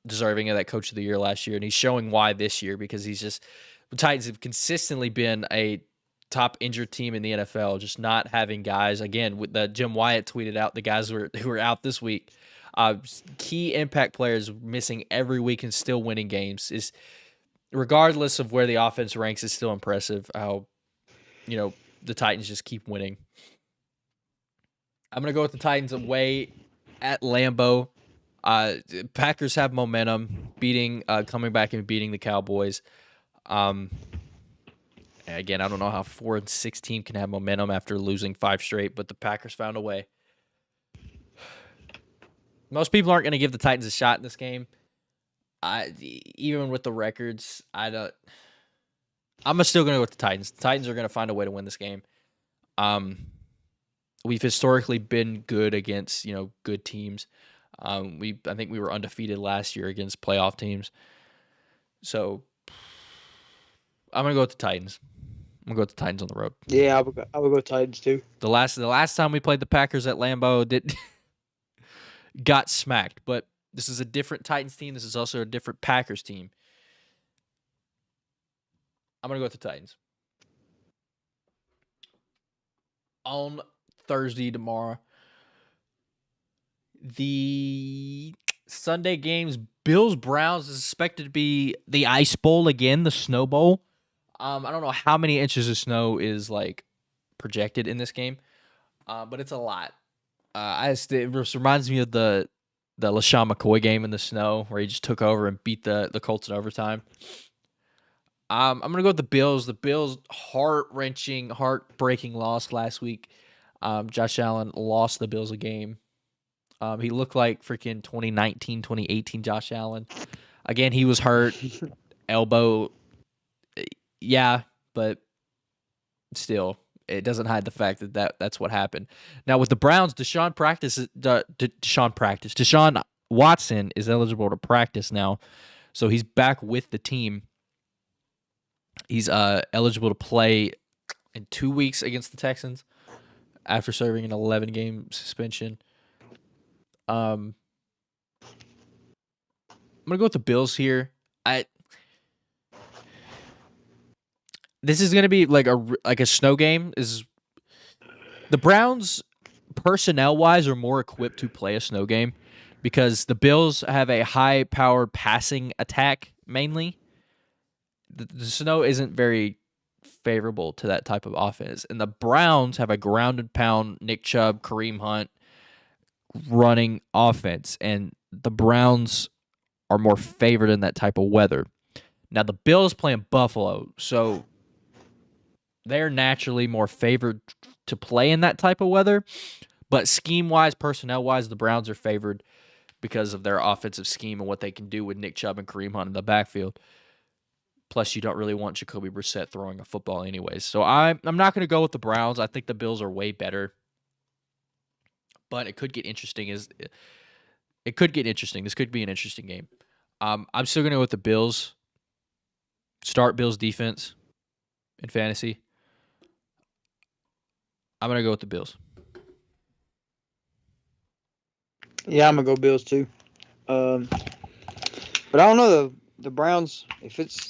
A: deserving of that Coach of the Year last year, and he's showing why this year because the Titans have consistently been a top injured team in the NFL, just not having guys. Again, with the Jim Wyatt tweeted out the guys who were out this week. Key impact players missing every week and still winning games is, regardless of where the offense ranks, is still impressive how, the Titans just keep winning. I'm going to go with the Titans away at Lambeau. Packers have momentum, coming back and beating the Cowboys. Again, I don't know how 4-6 team can have momentum after losing 5 straight, but the Packers found a way. Most people aren't going to give the Titans a shot in this game. Even with the records, I'm still going to go with the Titans. The Titans are going to find a way to win this game. We've historically been good against, good teams. I think we were undefeated last year against playoff teams. So I'm going to go with the Titans. I'm gonna go with the Titans on the road.
B: Yeah, I would go Titans too.
A: The last time we played the Packers at Lambeau got smacked, but this is a different Titans team. This is also a different Packers team. I'm gonna go with the Titans. On Thursday tomorrow, the Sunday games, Bills Browns is expected to be the Ice Bowl again, the Snow Bowl. I don't know how many inches of snow is like projected in this game, but it's a lot. It just reminds me of the LaShawn McCoy game in the snow where he just took over and beat the Colts in overtime. I'm gonna go with the Bills. The Bills heart-wrenching, heartbreaking loss last week. Josh Allen lost the Bills a game. He looked like freaking 2019, 2018 Josh Allen. Again, he was hurt, elbow. Yeah, but still, it doesn't hide the fact that's what happened. Now with the Browns, Deshaun Watson is eligible to practice now, so he's back with the team. He's eligible to play in 2 weeks against the Texans after serving an 11-game suspension. I'm gonna go with the Bills here. This is gonna be like a snow game. The Browns personnel wise are more equipped to play a snow game because the Bills have a high-powered passing attack mainly. The snow isn't very favorable to that type of offense, and the Browns have a ground and pound Nick Chubb, Kareem Hunt running offense, and the Browns are more favored in that type of weather. Now the Bills play in Buffalo, so they're naturally more favored to play in that type of weather, but scheme-wise, personnel-wise, the Browns are favored because of their offensive scheme and what they can do with Nick Chubb and Kareem Hunt in the backfield. Plus, you don't really want Jacoby Brissett throwing a football anyways. So I'm not going to go with the Browns. I think the Bills are way better. But it could get interesting. It could get interesting. This could be an interesting game. I'm still going to go with the Bills. Start Bills defense in fantasy. I'm going to go with the Bills.
B: Yeah, I'm gonna go Bills too. But I don't know the Browns. If it's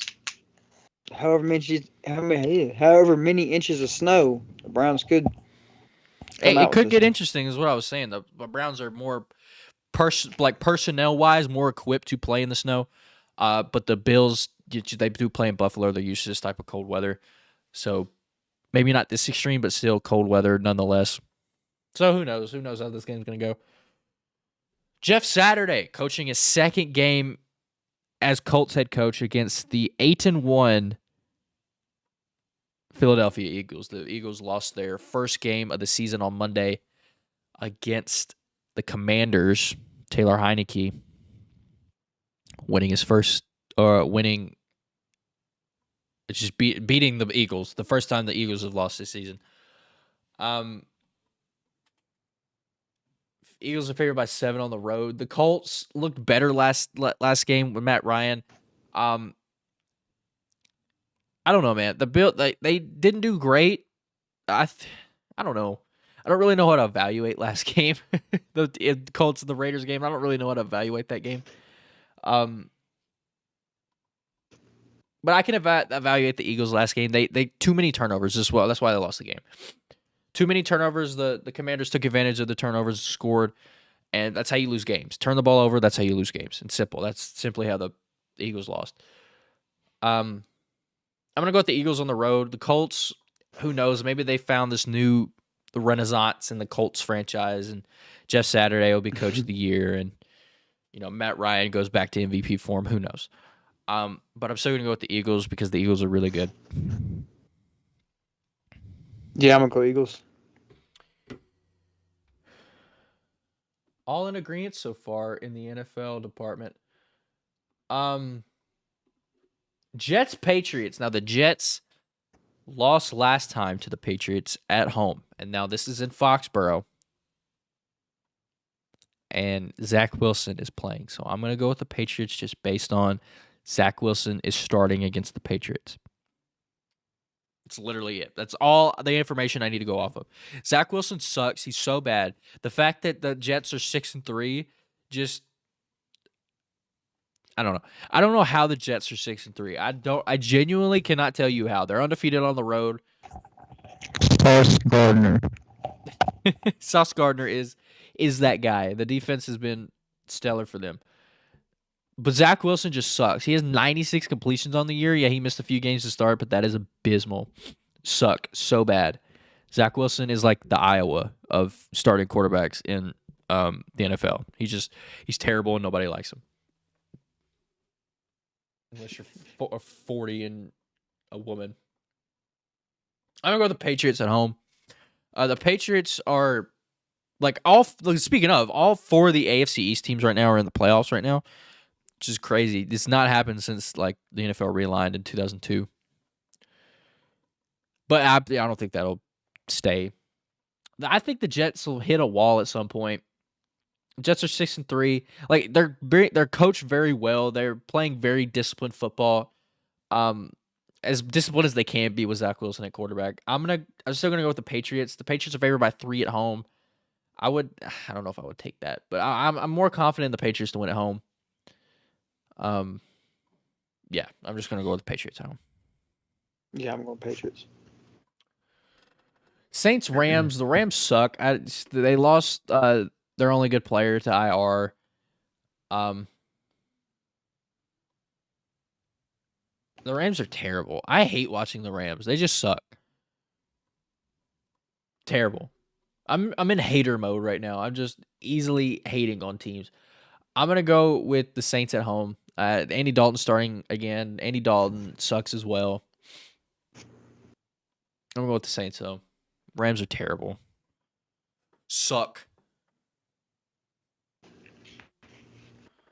B: however many inches of snow, the Browns could.
A: It could get interesting, is what I was saying. The Browns are more personnel wise more equipped to play in the snow, but the Bills they do play in Buffalo. They're used to this type of cold weather, so maybe not this extreme, but still cold weather nonetheless. So who knows? Who knows how this game's going to go? Jeff Saturday coaching his second game as Colts head coach against the 8-1 Philadelphia Eagles. The Eagles lost their first game of the season on Monday against the Commanders. Taylor Heineke winning his first, beating the Eagles. The first time the Eagles have lost this season. Eagles are favored by 7 on the road. The Colts looked better last game with Matt Ryan. I don't know, man. They didn't do great. I don't know. I don't really know how to evaluate last game. The Colts and the Raiders game. I don't really know how to evaluate that game. But I can evaluate the Eagles last game. They too many turnovers as well. That's why they lost the game. Too many turnovers. The Commanders took advantage of the turnovers, scored, and that's how you lose games. Turn the ball over. That's how you lose games. It's simple. That's simply how the Eagles lost. I'm gonna go with the Eagles on the road. The Colts, who knows? Maybe they found the renaissance in the Colts franchise, and Jeff Saturday will be coach of the year, and Matt Ryan goes back to MVP form. Who knows? But I'm still gonna go with the Eagles because the Eagles are really good.
B: Yeah, I'm gonna go Eagles.
A: All in agreement so far in the NFL department. Jets Patriots. Now the Jets lost last time to the Patriots at home, and now this is in Foxborough. And Zach Wilson is playing, so I'm gonna go with the Patriots just based on Zach Wilson is starting against the Patriots. It's literally it. That's all the information I need to go off of. Zach Wilson sucks. He's so bad. The fact that the Jets are 6-3, just I don't know. I don't know how the Jets are 6-3. I genuinely cannot tell you how. They're undefeated on the road.
B: Sauce Gardner.
A: Sauce Gardner is that guy. The defense has been stellar for them. But Zach Wilson just sucks. He has 96 completions on the year. Yeah, he missed a few games to start, but that is abysmal. Suck so bad. Zach Wilson is like the Iowa of starting quarterbacks in the NFL. He's terrible and nobody likes him. Unless you're 40 and a woman. I'm going to go with the Patriots at home. The Patriots are speaking of, all four of the AFC East teams right now are in the playoffs right now, which is crazy. It's not happened since like the NFL realigned in 2002. But I don't think that'll stay. I think the Jets will hit a wall at some point. Jets are 6-3. Like they're coached very well. They're playing very disciplined football. As disciplined as they can be with Zach Wilson at quarterback. I'm still gonna go with the Patriots. The Patriots are favored by 3 at home. I don't know if I would take that, but I'm more confident in the Patriots to win at home. Yeah, I'm just gonna go with the Patriots at home.
B: Yeah, I'm going Patriots.
A: Saints Rams. The Rams suck. They lost their only good player to IR. The Rams are terrible. I hate watching the Rams. They just suck. Terrible. I'm in hater mode right now. I'm just easily hating on teams. I'm gonna go with the Saints at home. Andy Dalton starting again. Andy Dalton sucks as well. I'm gonna go with the Saints though. Rams are terrible. Suck.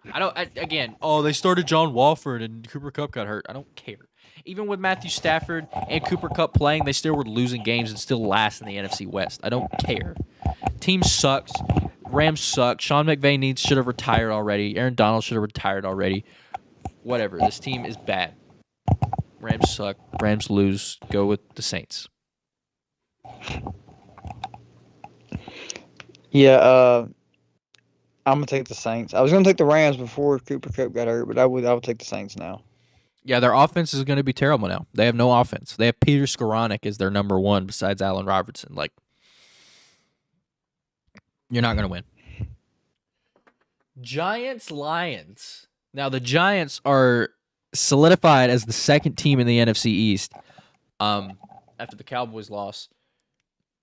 A: They started John Walford and Cooper Kupp got hurt. I don't care. Even with Matthew Stafford and Cooper Kupp playing, they still were losing games and still last in the NFC West. I don't care. Team sucks. Rams suck. Sean McVay should have retired already. Aaron Donald should have retired already. Whatever. This team is bad. Rams suck. Rams lose. Go with the Saints.
B: Yeah, I'm gonna take the Saints. I was gonna take the Rams before Cooper Kupp got hurt, but I would take the Saints now.
A: Yeah, their offense is going to be terrible now. They have no offense. They have Peter Skoranek as their number one besides Allen Robertson. Like, you're not going to win. Giants Lions. Now the Giants are solidified as the second team in the NFC East. After the Cowboys loss,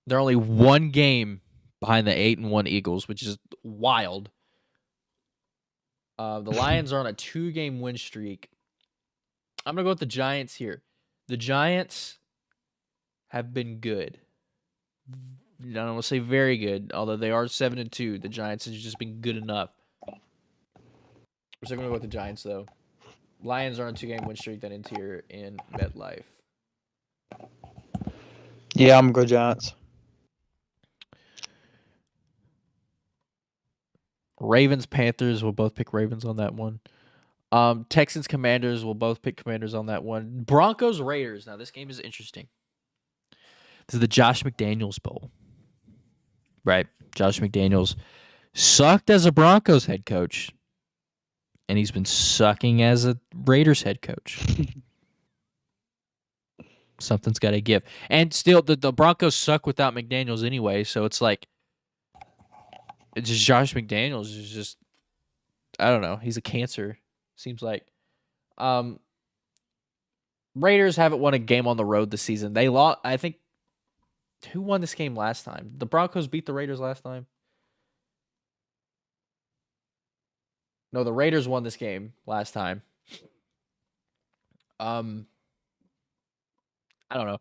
A: they're only one game behind the 8-1 Eagles, which is wild. The Lions are on a 2-game win streak. I'm going to go with the Giants here. The Giants have been good. I don't want to say very good, although they are 7-2. The Giants have just been good enough. We're still going to go with the Giants, though. Lions are on a 2-game win streak that ends here in MetLife.
B: Yeah, I'm going to go Giants.
A: Ravens, Panthers, we'll both pick Ravens on that one. Texans, Commanders, we'll both pick Commanders on that one. Broncos, Raiders. Now, this game is interesting. This is the Josh McDaniels Bowl. Right? Josh McDaniels sucked as a Broncos head coach, and he's been sucking as a Raiders head coach. Something's got to give. And still, the Broncos suck without McDaniels anyway, so it's like, it's just Josh McDaniels is just, I don't know. He's a cancer, seems like. Raiders haven't won a game on the road this season. They lost, I think, who won this game last time? The Broncos beat the Raiders last time? No, the Raiders won this game last time. I don't know.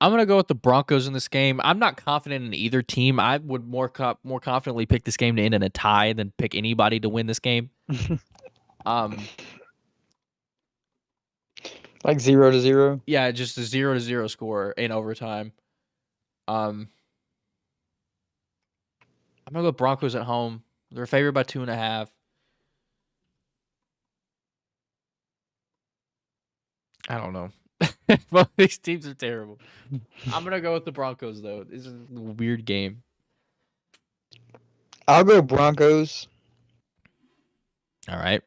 A: I'm going to go with the Broncos in this game. I'm not confident in either team. I would more confidently pick this game to end in a tie than pick anybody to win this game.
B: Like 0-0?
A: Yeah, just a 0-0 score in overtime. I'm going to go with Broncos at home. They're favored by 2.5. I don't know. Both these teams are terrible. I'm gonna go with the Broncos though. This is a weird game.
B: I'll go Broncos
A: All right.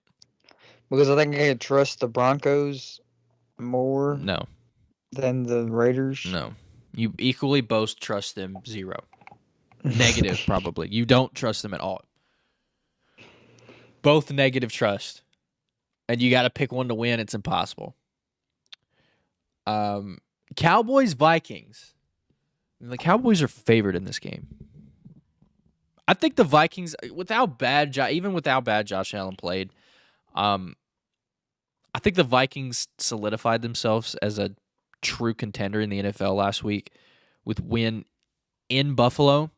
B: because I think I can trust the Broncos more
A: No.
B: than the Raiders.
A: No. You equally both trust them 0. Negative, probably. You don't trust them at all. Both negative trust. And you got to pick one to win. It's impossible. Cowboys, Vikings. The Cowboys are favored in this game. I think the Vikings, even without bad Josh Allen played, I think the Vikings solidified themselves as a true contender in the NFL last week with win in Buffalo.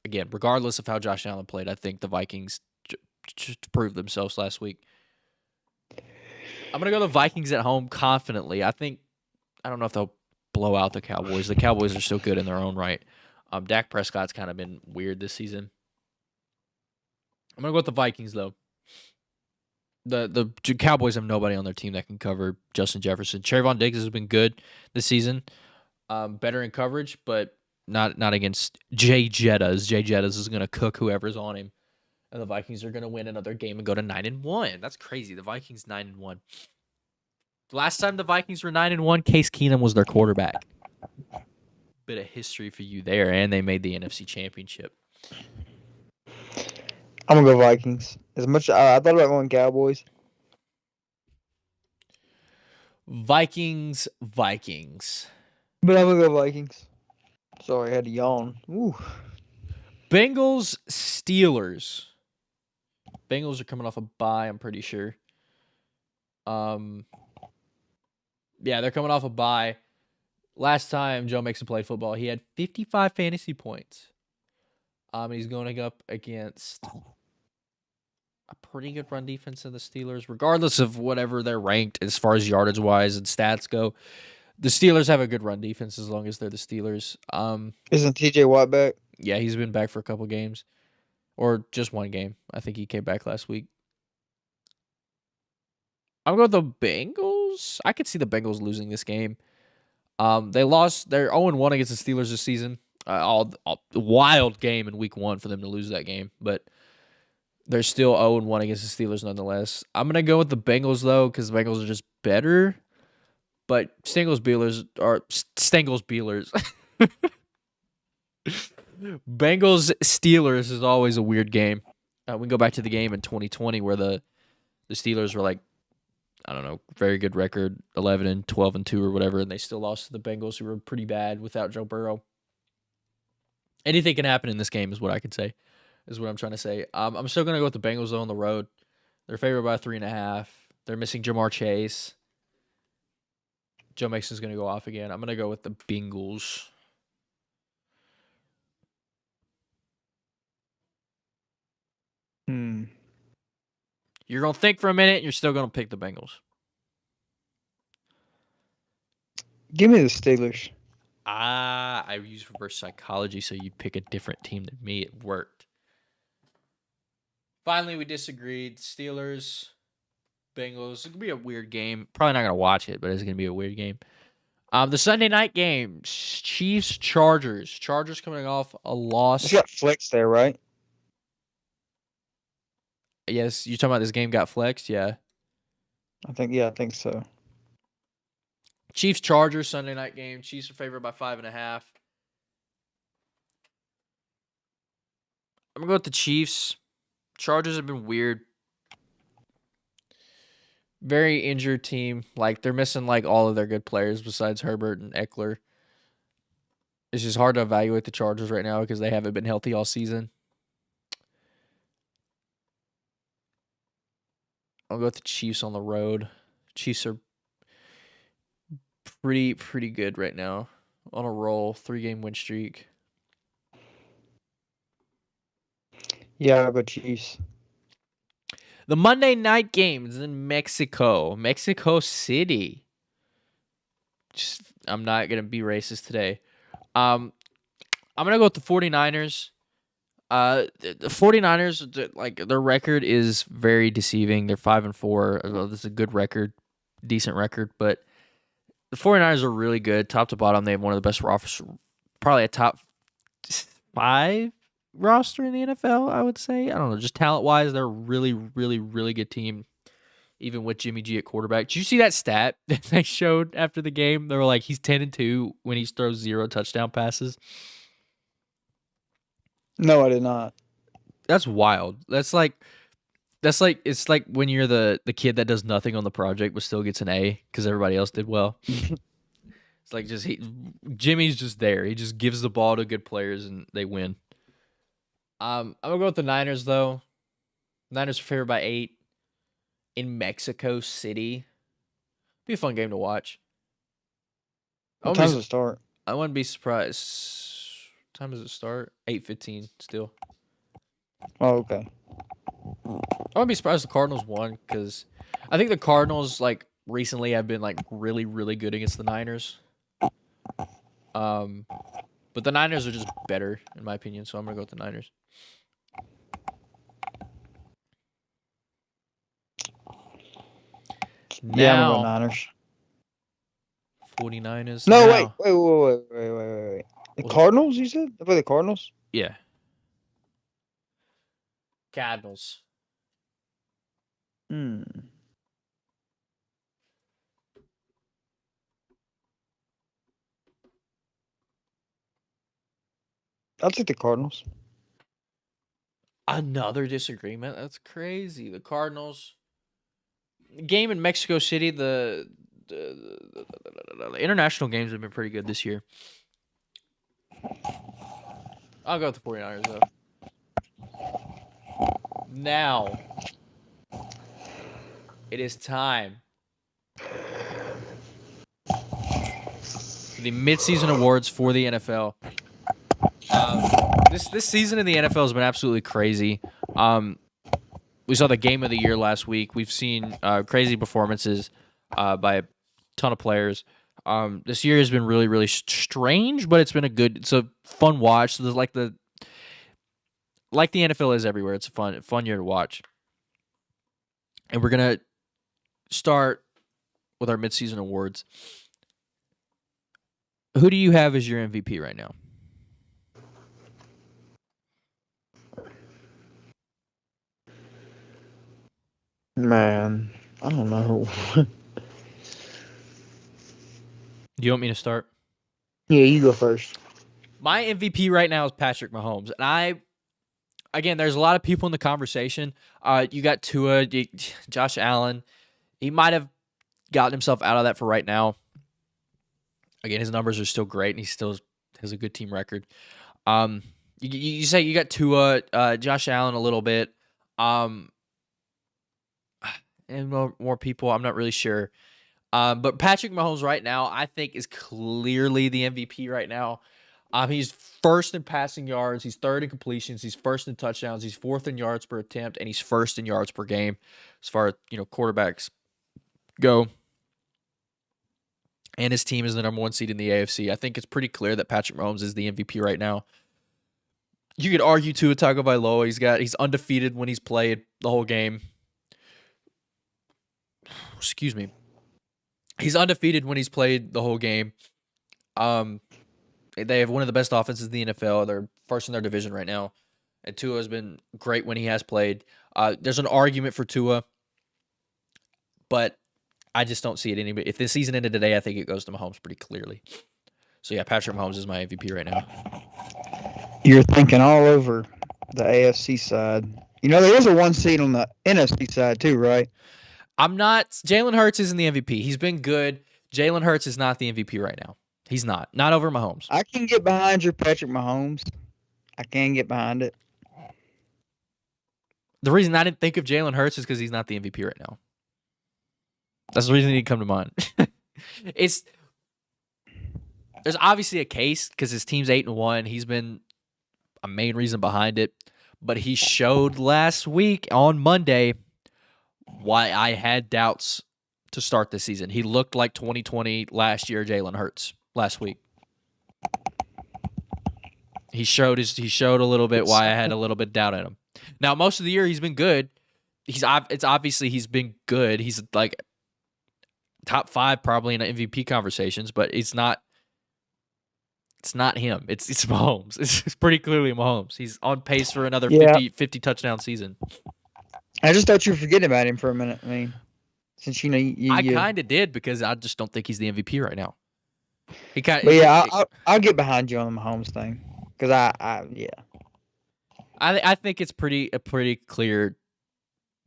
A: Again, regardless of how Josh Allen played, I think the Vikings proved themselves last week. I'm going to go the Vikings at home confidently. I don't know if they'll blow out the Cowboys. The Cowboys are still good in their own right. Dak Prescott's kind of been weird this season. I'm going to go with the Vikings, though. The Cowboys have nobody on their team that can cover Justin Jefferson. Trayvon Diggs has been good this season. Better in coverage, but not against Jay Jettas. Jay Jettas is going to cook whoever's on him. And the Vikings are going to win another game and go to 9-1. That's crazy. The Vikings 9-1. Last time the Vikings were 9-1, Case Keenum was their quarterback. Bit of history for you there, and they made the NFC Championship.
B: I'm gonna go Vikings. As much I thought about going Cowboys.
A: Vikings.
B: But I'm gonna go Vikings. Sorry, I had to yawn. Ooh.
A: Bengals, Steelers. Bengals are coming off a bye, I'm pretty sure. Yeah, they're coming off a bye. Last time Joe Mixon played football, he had 55 fantasy points. He's going up against a pretty good run defense in the Steelers, regardless of whatever they're ranked as far as yardage wise and stats go. The Steelers have a good run defense as long as they're the Steelers.
B: Isn't TJ Watt back?
A: Yeah, he's been back for a couple games, or just one game. I think he came back last week. I'm going with the Bengals. I could see the Bengals losing this game. They lost. They're 0-1 against the Steelers this season. A wild game in week 1 for them to lose that game, but they're still 0-1 against the Steelers nonetheless. I'm going to go with the Bengals, though, because the Bengals are just better. But Stengels Bengals Steelers is always a weird game. We can go back to the game in 2020 where the Steelers were like, I don't know, very good record, 11-12-2 or whatever, and they still lost to the Bengals, who were pretty bad without Joe Burrow. Anything can happen in this game is what I could say, is what I'm trying to say. I'm still going to go with the Bengals, though, on the road. They're favored by 3.5. They're missing Jamar Chase. Joe Mixon's going to go off again. I'm going to go with the Bengals. You're going to think for a minute, and you're still going to pick the Bengals.
B: Give me the Steelers.
A: I use reverse psychology, so you pick a different team than me. It worked. Finally, we disagreed. Steelers, Bengals. It's going to be a weird game. Probably not going to watch it, but it's going to be a weird game. The Sunday night game, Chiefs, Chargers. Chargers coming off a loss.
B: It's got flex there, right?
A: Yes, you talking about this game got flexed? Yeah.
B: I think so.
A: Chiefs, Chargers, Sunday night game. Chiefs are favored by 5.5. I'm going to go with the Chiefs. Chargers have been weird. Very injured team. Like, they're missing, like, all of their good players besides Herbert and Eckler. It's just hard to evaluate the Chargers right now because they haven't been healthy all season. I'll go with the Chiefs on the road. Chiefs are pretty good right now. On a roll. 3-game win streak.
B: Yeah, I'll go Chiefs.
A: The Monday night game is in Mexico. Mexico City. I'm not going to be racist today. I'm going to go with the 49ers. The 49ers, like, their record is very deceiving. They're 5-4. This is a good record, decent record, but the 49ers are really good, top to bottom. They have one of the best rosters, probably a top 5 roster in the NFL, I would say. I don't know, just talent-wise, they're a really, really, really good team, even with Jimmy G at quarterback. Did you see that stat that they showed after the game? They were like, he's 10-2 when he throws 0 touchdown passes.
B: No, I did not.
A: That's wild. That's like it's like when you're the kid that does nothing on the project but still gets an A because everybody else did well. It's like Jimmy's just there. He just gives the ball to good players and they win. I'm gonna go with the Niners though. Niners are favored by 8 in Mexico City. Be a fun game to watch.
B: What time does it start?
A: I wouldn't be surprised. What time does it start? 8:15 still.
B: Oh, okay.
A: I wouldn't be surprised if the Cardinals won because I think the Cardinals like recently have been like really, really good against the Niners. But the Niners are just better in my opinion, so I'm gonna go with the Niners.
B: Yeah, I'm gonna go
A: Now,
B: Niners.
A: 49ers.
B: No,
A: now.
B: wait. The Cardinals, you said? They play the Cardinals?
A: Yeah. Cardinals.
B: Hmm. I'll take the Cardinals.
A: Another disagreement. That's crazy. The Cardinals. Game in Mexico City. The international games have been pretty good this year. I'll go with the 49ers, though. Now, it is time for the midseason awards for the NFL. This season in the NFL has been absolutely crazy. We saw the game of the year last week. We've seen crazy performances by a ton of players. This year has been really, really strange, but it's a fun watch. So there's like the NFL is everywhere. It's a fun year to watch. And we're gonna start with our midseason awards. Who do you have as your MVP right now?
B: Man, I don't know.
A: Do you want me to start?
B: Yeah, you go first.
A: My MVP right now is Patrick Mahomes. And again, there's a lot of people in the conversation. You got Tua, Josh Allen. He might have gotten himself out of that for right now. Again, his numbers are still great, and he still has a good team record. You say you got Tua, Josh Allen a little bit, and more people. I'm not really sure. But Patrick Mahomes right now, I think, is clearly the MVP right now. He's first in passing yards. He's third in completions. He's first in touchdowns. He's fourth in yards per attempt, and he's first in yards per game as far as quarterbacks go. And his team is the number 1 seed in the AFC. I think it's pretty clear that Patrick Mahomes is the MVP right now. You could argue Tua Tagovailoa. He's undefeated when he's played the whole game. Excuse me. He's undefeated when he's played the whole game. They have one of the best offenses in the NFL. They're first in their division right now. And Tua has been great when he has played. There's an argument for Tua, but I just don't see it anybody. If this season ended today, I think it goes to Mahomes pretty clearly. So yeah, Patrick Mahomes is my MVP right now.
B: You're thinking all over the AFC side. There is a 1 seed on the NFC side too, right?
A: I'm not. Jalen Hurts isn't the MVP. He's been good. Jalen Hurts is not the MVP right now. He's not. Not over Mahomes.
B: I can get behind your Patrick Mahomes. I can get behind it.
A: The reason I didn't think of Jalen Hurts is because he's not the MVP right now. That's the reason he didn't come to mind. There's obviously a case because his team's 8-1. He's been a main reason behind it. But he showed last week on Monday why I had doubts to start this season. He looked like 2020 last year Jalen Hurts last week. He showed a little bit why I had a little bit of doubt in him. Now, most of the year he's been good. It's obviously he's been good. He's like top 5 probably in MVP conversations, but it's not him. It's Mahomes. It's pretty clearly Mahomes. He's on pace for another
B: Yeah.
A: 50 touchdown season.
B: I just thought you were forgetting about him for a minute. I mean, since
A: I kind of did because I just don't think he's the MVP right now. He kind
B: But yeah, I'll get behind you on the Mahomes thing because
A: I think it's pretty clear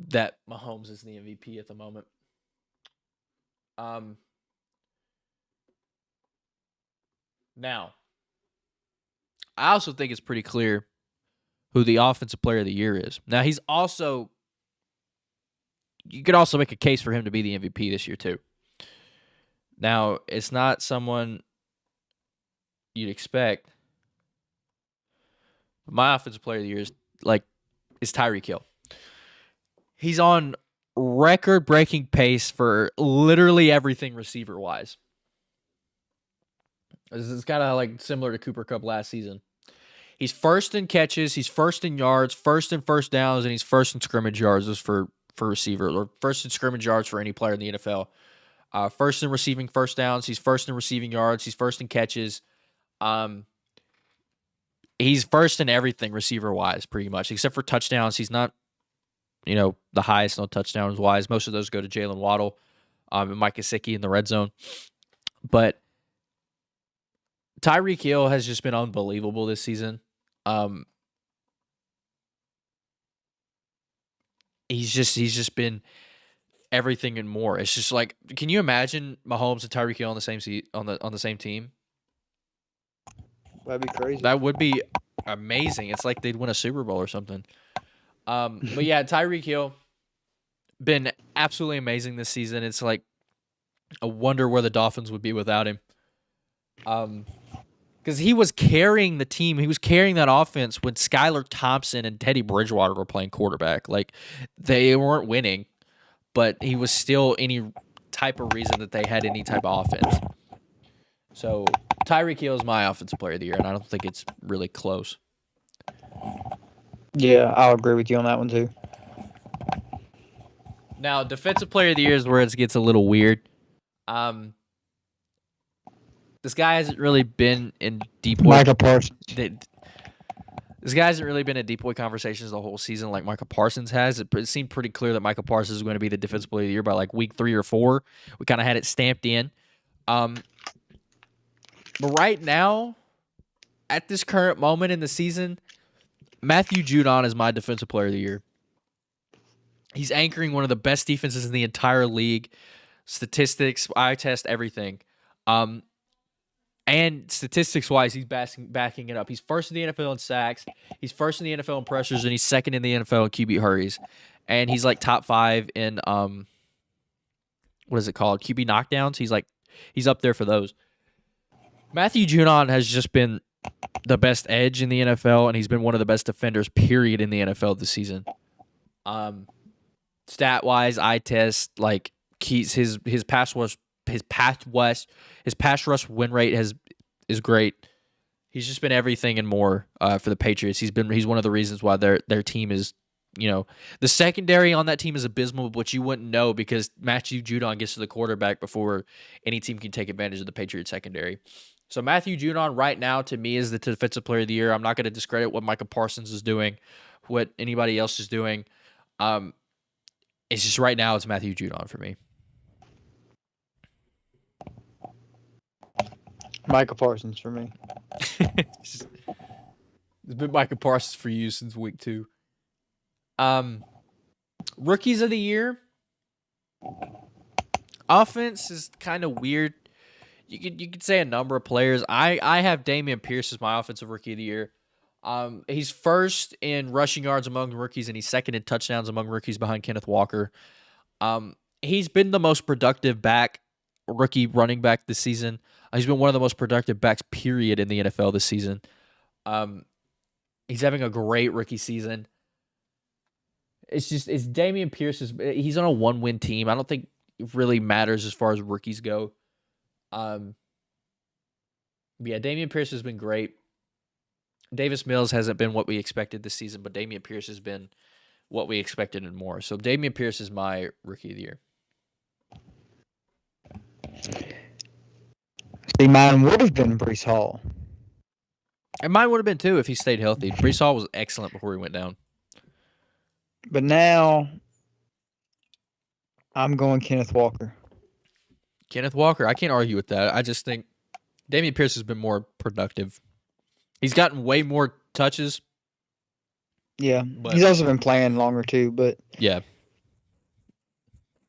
A: that Mahomes is the MVP at the moment. Now, I also think it's pretty clear who the offensive player of the year is. Now, you could also make a case for him to be the MVP this year too. Now, it's not someone you'd expect. My offensive player of the year is Tyreek Hill. He's on record-breaking pace for literally everything receiver-wise. It's kind of like similar to Cooper Kupp last season. He's first in catches, he's first in yards, first in first downs, and he's first in scrimmage yards for receivers, or first in scrimmage yards for any player in the NFL. First in receiving first downs, he's first in receiving yards, he's first in catches. He's first in everything receiver-wise, pretty much, except for touchdowns. He's not, the highest on touchdowns-wise. Most of those go to Jalen Waddle and Mike Gesicki in the red zone. But Tyreek Hill has just been unbelievable this season. He's just been everything and more. It's just like, can you imagine Mahomes and Tyreek Hill on the same on the same team?
B: that'd be crazy.
A: That would be amazing. It's like they'd win a Super Bowl or something. But yeah, Tyreek Hill been absolutely amazing this season. It's like a wonder where the Dolphins would be without him. Because he was carrying the team. He was carrying that offense when Skylar Thompson and Teddy Bridgewater were playing quarterback. Like, they weren't winning, but he was still any type of reason that they had any type of offense. So Tyreek Hill is my offensive player of the year, and I don't think it's really close.
B: Yeah, I'll agree with you on that one too.
A: Now, defensive player of the year is where it gets a little weird. This guy hasn't really been in decoy.
B: Michael Parsons.
A: This guy hasn't really been in decoy conversations the whole season like Michael Parsons has. It seemed pretty clear that Michael Parsons is going to be the defensive player of the year by like week 3 or 4. We kind of had it stamped in. But right now, at this current moment in the season, Matthew Judon is my defensive player of the year. He's anchoring one of the best defenses in the entire league. Statistics, eye test, everything. And statistics-wise, he's backing it up. He's first in the NFL in sacks. He's first in the NFL in pressures, and he's second in the NFL in QB hurries. And he's like top 5 in what is it called? QB knockdowns. He's up there for those. Matthew Judon has just been the best edge in the NFL, and he's been one of the best defenders, period, in the NFL this season. Stat-wise, eye test, like his pass rush win rate is great. He's just been everything and more for the Patriots. He's one of the reasons why their team is, the secondary on that team is abysmal, but you wouldn't know because Matthew Judon gets to the quarterback before any team can take advantage of the Patriots secondary. So Matthew Judon right now to me is the defensive player of the year. I'm not going to discredit what Michael Parsons is doing, what anybody else is doing. It's just right now it's Matthew Judon for me.
B: Michael Parsons for me.
A: It's been Michael Parsons for you since week 2. Rookies of the year. Offense is kind of weird. You could say a number of players. I have Dameon Pierce as my offensive rookie of the year. He's first in rushing yards among rookies, and he's second in touchdowns among rookies behind Kenneth Walker. He's been the most productive rookie running back this season. He's been one of the most productive backs, period, in the NFL this season. He's having a great rookie season. It's Dameon Pierce. He's on a 1-win team. I don't think it really matters as far as rookies go. Yeah, Dameon Pierce has been great. Davis Mills hasn't been what we expected this season, but Dameon Pierce has been what we expected and more. So Dameon Pierce is my rookie of the year.
B: See, mine would have been Brees Hall.
A: And mine would have been too if he stayed healthy. Brees Hall was excellent before he went down.
B: But now I'm going Kenneth Walker.
A: Kenneth Walker, I can't argue with that. I just think Dameon Pierce has been more productive. He's gotten way more touches.
B: Yeah,
A: But-
B: he's also been playing longer too. But
A: Yeah.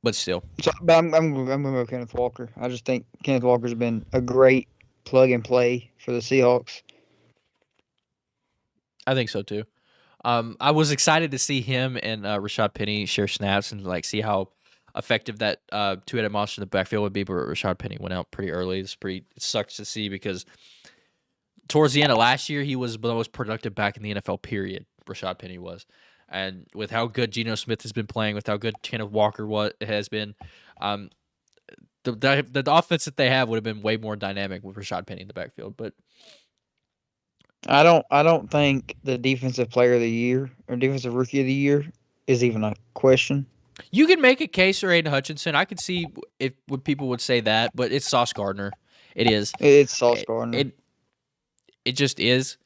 A: But still.
B: but I'm going to go Kenneth Walker. I just think Kenneth Walker's been a great plug and play for the Seahawks.
A: I think so too. I was excited to see him and Rashad Penny share snaps and like see how effective that two-headed monster in the backfield would be. But Rashad Penny went out pretty early. It sucks to see because towards the end of last year, he was the most productive back in the NFL. Period. Rashad Penny was, and with how good Geno Smith has been playing, with how good Kenneth Walker has been, the offense that they have would have been way more dynamic with Rashad Penny in the backfield. But
B: I don't think the defensive player of the year or defensive rookie of the year is even a question.
A: you can make a case for Aiden Hutchinson. I could see if what people would say that, but it's Sauce Gardner. It is.
B: It's Sauce Gardner.
A: It just is.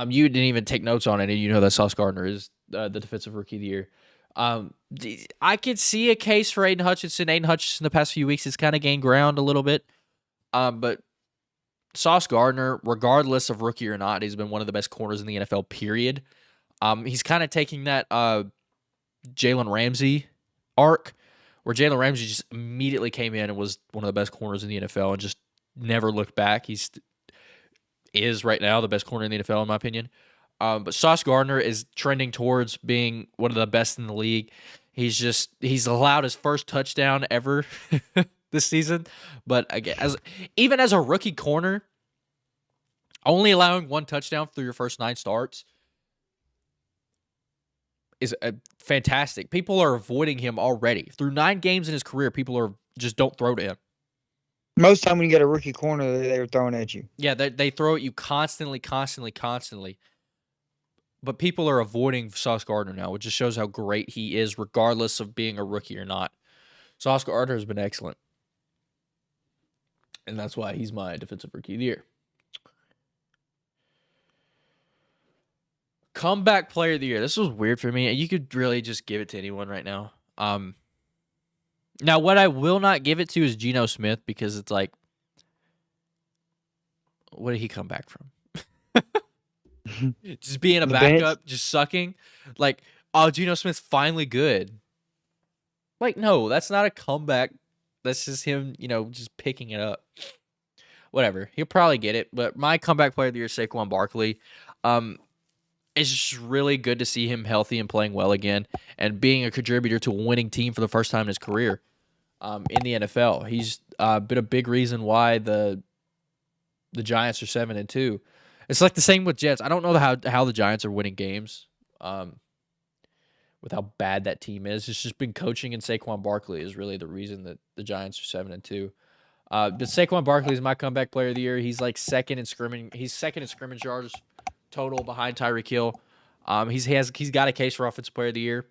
A: You didn't even take notes on it, and you know that Sauce Gardner is the defensive rookie of the year. I could see a case for Aiden Hutchinson. Aiden Hutchinson the past few weeks has kind of gained ground a little bit. But Sauce Gardner, regardless of rookie or not, he's been one of the best corners in the NFL, period. He's kind of taking that Jalen Ramsey arc, where Jalen Ramsey just immediately came in and was one of the best corners in the NFL and just never looked back. Is right now the best corner in the NFL, in my opinion. But Sauce Gardner is trending towards being one of the best in the league. He's allowed his first touchdown ever this season. But again, even as a rookie corner, only allowing one touchdown through your first 9 starts is fantastic. People are avoiding him already. Through 9 games in his career, people are just don't throw to him.
B: Most time when you get a rookie corner, they're throwing at you.
A: Yeah, they throw at you constantly. But people are avoiding Sauce Gardner now, which just shows how great he is, regardless of being a rookie or not. Sauce Gardner has been excellent. And that's why he's my defensive rookie of the year. Comeback player of the year. This was weird for me. You could really just give it to anyone right now. Now, what I will not give it to is Geno Smith because it's like, what did he come back from? Just being a
B: The
A: backup,
B: bench?
A: just sucking. Like, oh, Geno Smith's finally good. Like, no, that's not a comeback. That's just him, just picking it up. Whatever. He'll probably get it. But my comeback player of the year is Saquon Barkley. It's just really good to see him healthy and playing well again and being a contributor to a winning team for the first time in his career in the NFL. He's been a big reason why the Giants are 7-2. It's like the same with Jets. I don't know how the Giants are winning games with how bad that team is. It's just been coaching, and Saquon Barkley is really the reason that the Giants are 7-2. But Saquon Barkley is my comeback player of the year. He's like second in scrimmage. He's second in scrimmage yards total behind Tyreek Hill. He's got a case for offensive player of the year.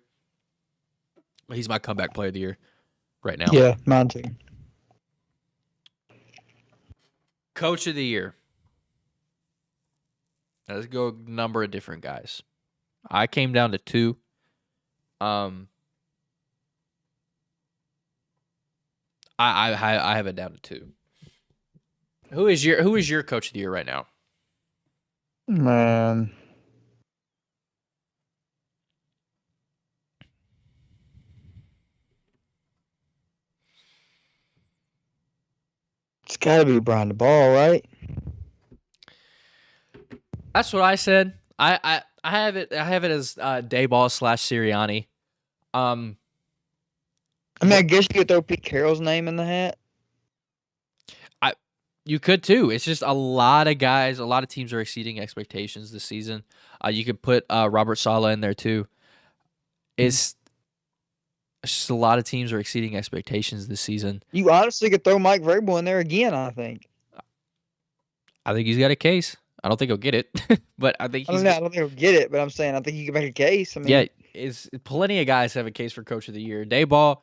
A: But he's my comeback player of the year right now.
B: Yeah, mine too.
A: Coach of the year. Now, let's go a number of different guys. I came down to 2. I have it down to 2. Who is your coach of the year right now?
B: Man. It's got to be Brian DeBall, right?
A: That's what I said. I have it as Dayball / Sirianni.
B: I mean, I guess you could throw Pete Carroll's name in the hat.
A: You could too. It's just a lot of guys, a lot of teams are exceeding expectations this season. You could put Robert Saleh in there too. It's just a lot of teams are exceeding expectations this season.
B: You honestly could throw Mike Vrabel in there again, I think.
A: I think he's got a case. I don't think he'll get it, but I think
B: I don't think he'll get it, but I'm saying I think you can make a case. I mean,
A: yeah, it's plenty of guys have a case for coach of the year. Dayball,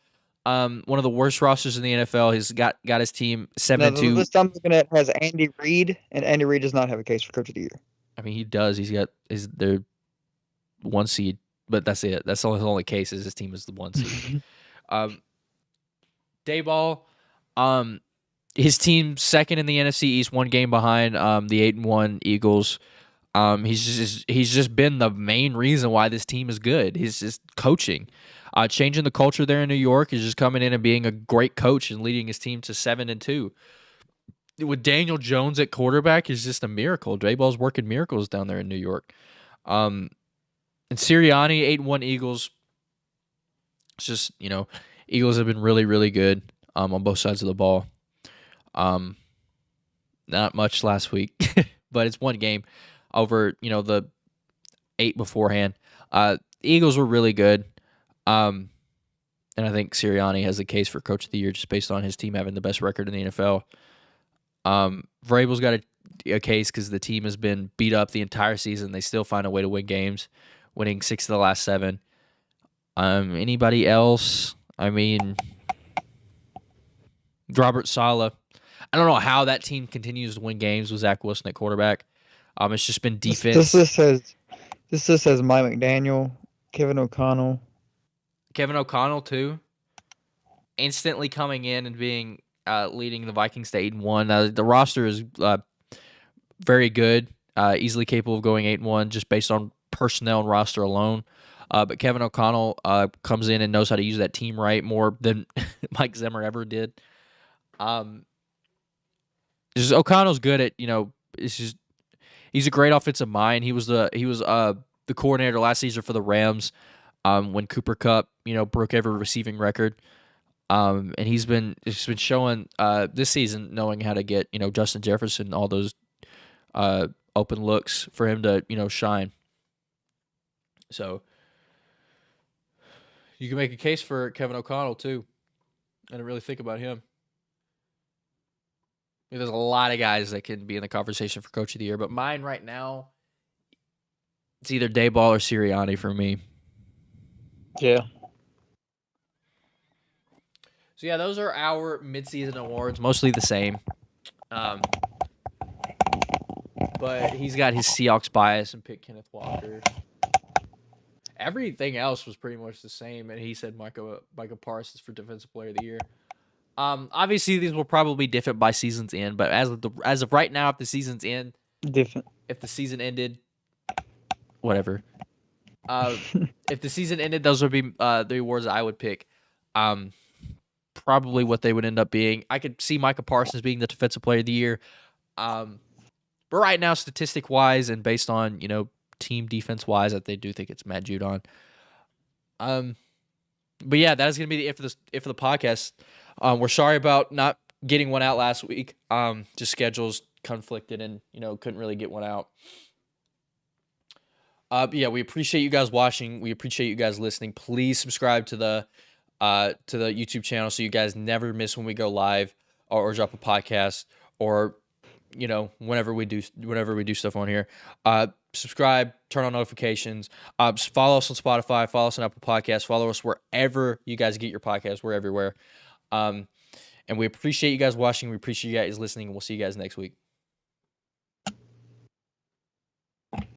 A: one of the worst rosters in the NFL. He's got his team
B: Now,
A: 7-2.
B: the list I'm looking at has Andy Reid, and Andy Reid does not have a case for Coach of the Year.
A: I mean, he does. He's got their 1 seed, but that's it. That's his only case is his team is the 1 seed. Dayball, his team second in the NFC East, 1 game behind the 8-1 Eagles. He's just been the main reason why this team is good. He's just coaching, changing the culture there in New York. He's just coming in and being a great coach and leading his team to 7-2. With Daniel Jones at quarterback is just a miracle. Dayball's working miracles down there in New York. And Sirianni, 8-1 Eagles. It's just, Eagles have been really, really good on both sides of the ball. Not much last week, but it's 1 game over, the 8 beforehand. The Eagles were really good. And I think Sirianni has the case for Coach of the Year just based on his team having the best record in the NFL. Vrabel's got a case because the team has been beat up the entire season. They still find a way to win games, winning 6 of the last 7. Anybody else? I mean, Robert Saleh. I don't know how that team continues to win games with Zach Wilson at quarterback. It's just been defense.
B: This list says Mike McDaniel, Kevin O'Connell.
A: Kevin O'Connell too. Instantly coming in and being leading the Vikings to 8-1. The roster is very good, easily capable of going 8-1 just based on personnel and roster alone. But Kevin O'Connell comes in and knows how to use that team right more than Mike Zimmer ever did. O'Connell's good at he's a great offensive mind. He was the coordinator last season for the Rams when Cooper Kupp broke every receiving record. And he's been showing this season knowing how to get Justin Jefferson all those open looks for him to shine. So you can make a case for Kevin O'Connell too. I didn't really think about him. There's a lot of guys that can be in the conversation for Coach of the Year, but mine right now, it's either Dayball or Sirianni for me.
B: Yeah.
A: So yeah, those are our midseason awards, mostly the same. But he's got his Seahawks bias and picked Kenneth Walker. Everything else was pretty much the same, and he said Micah Parsons for Defensive Player of the Year. Obviously, these will probably be different by season's end, but as of right now, if the season's end,
B: different.
A: If the season ended, whatever. If the season ended, those would be the awards I would pick. Probably what they would end up being. I could see Micah Parsons being the Defensive Player of the Year. But right now, statistic-wise and based on, team defense-wise, they do think it's Matt Judon. But yeah, that is going to be the if of the podcast. We're sorry about not getting one out last week. Just schedules conflicted and, couldn't really get one out. Yeah, we appreciate you guys watching. We appreciate you guys listening. Please subscribe to the YouTube channel so you guys never miss when we go live or drop a podcast or whenever we do stuff on here. Subscribe, turn on notifications. Follow us on Spotify, follow us on Apple Podcasts, follow us wherever you guys get your podcasts. We're everywhere. And we appreciate you guys watching. We appreciate you guys listening. And we'll see you guys next week.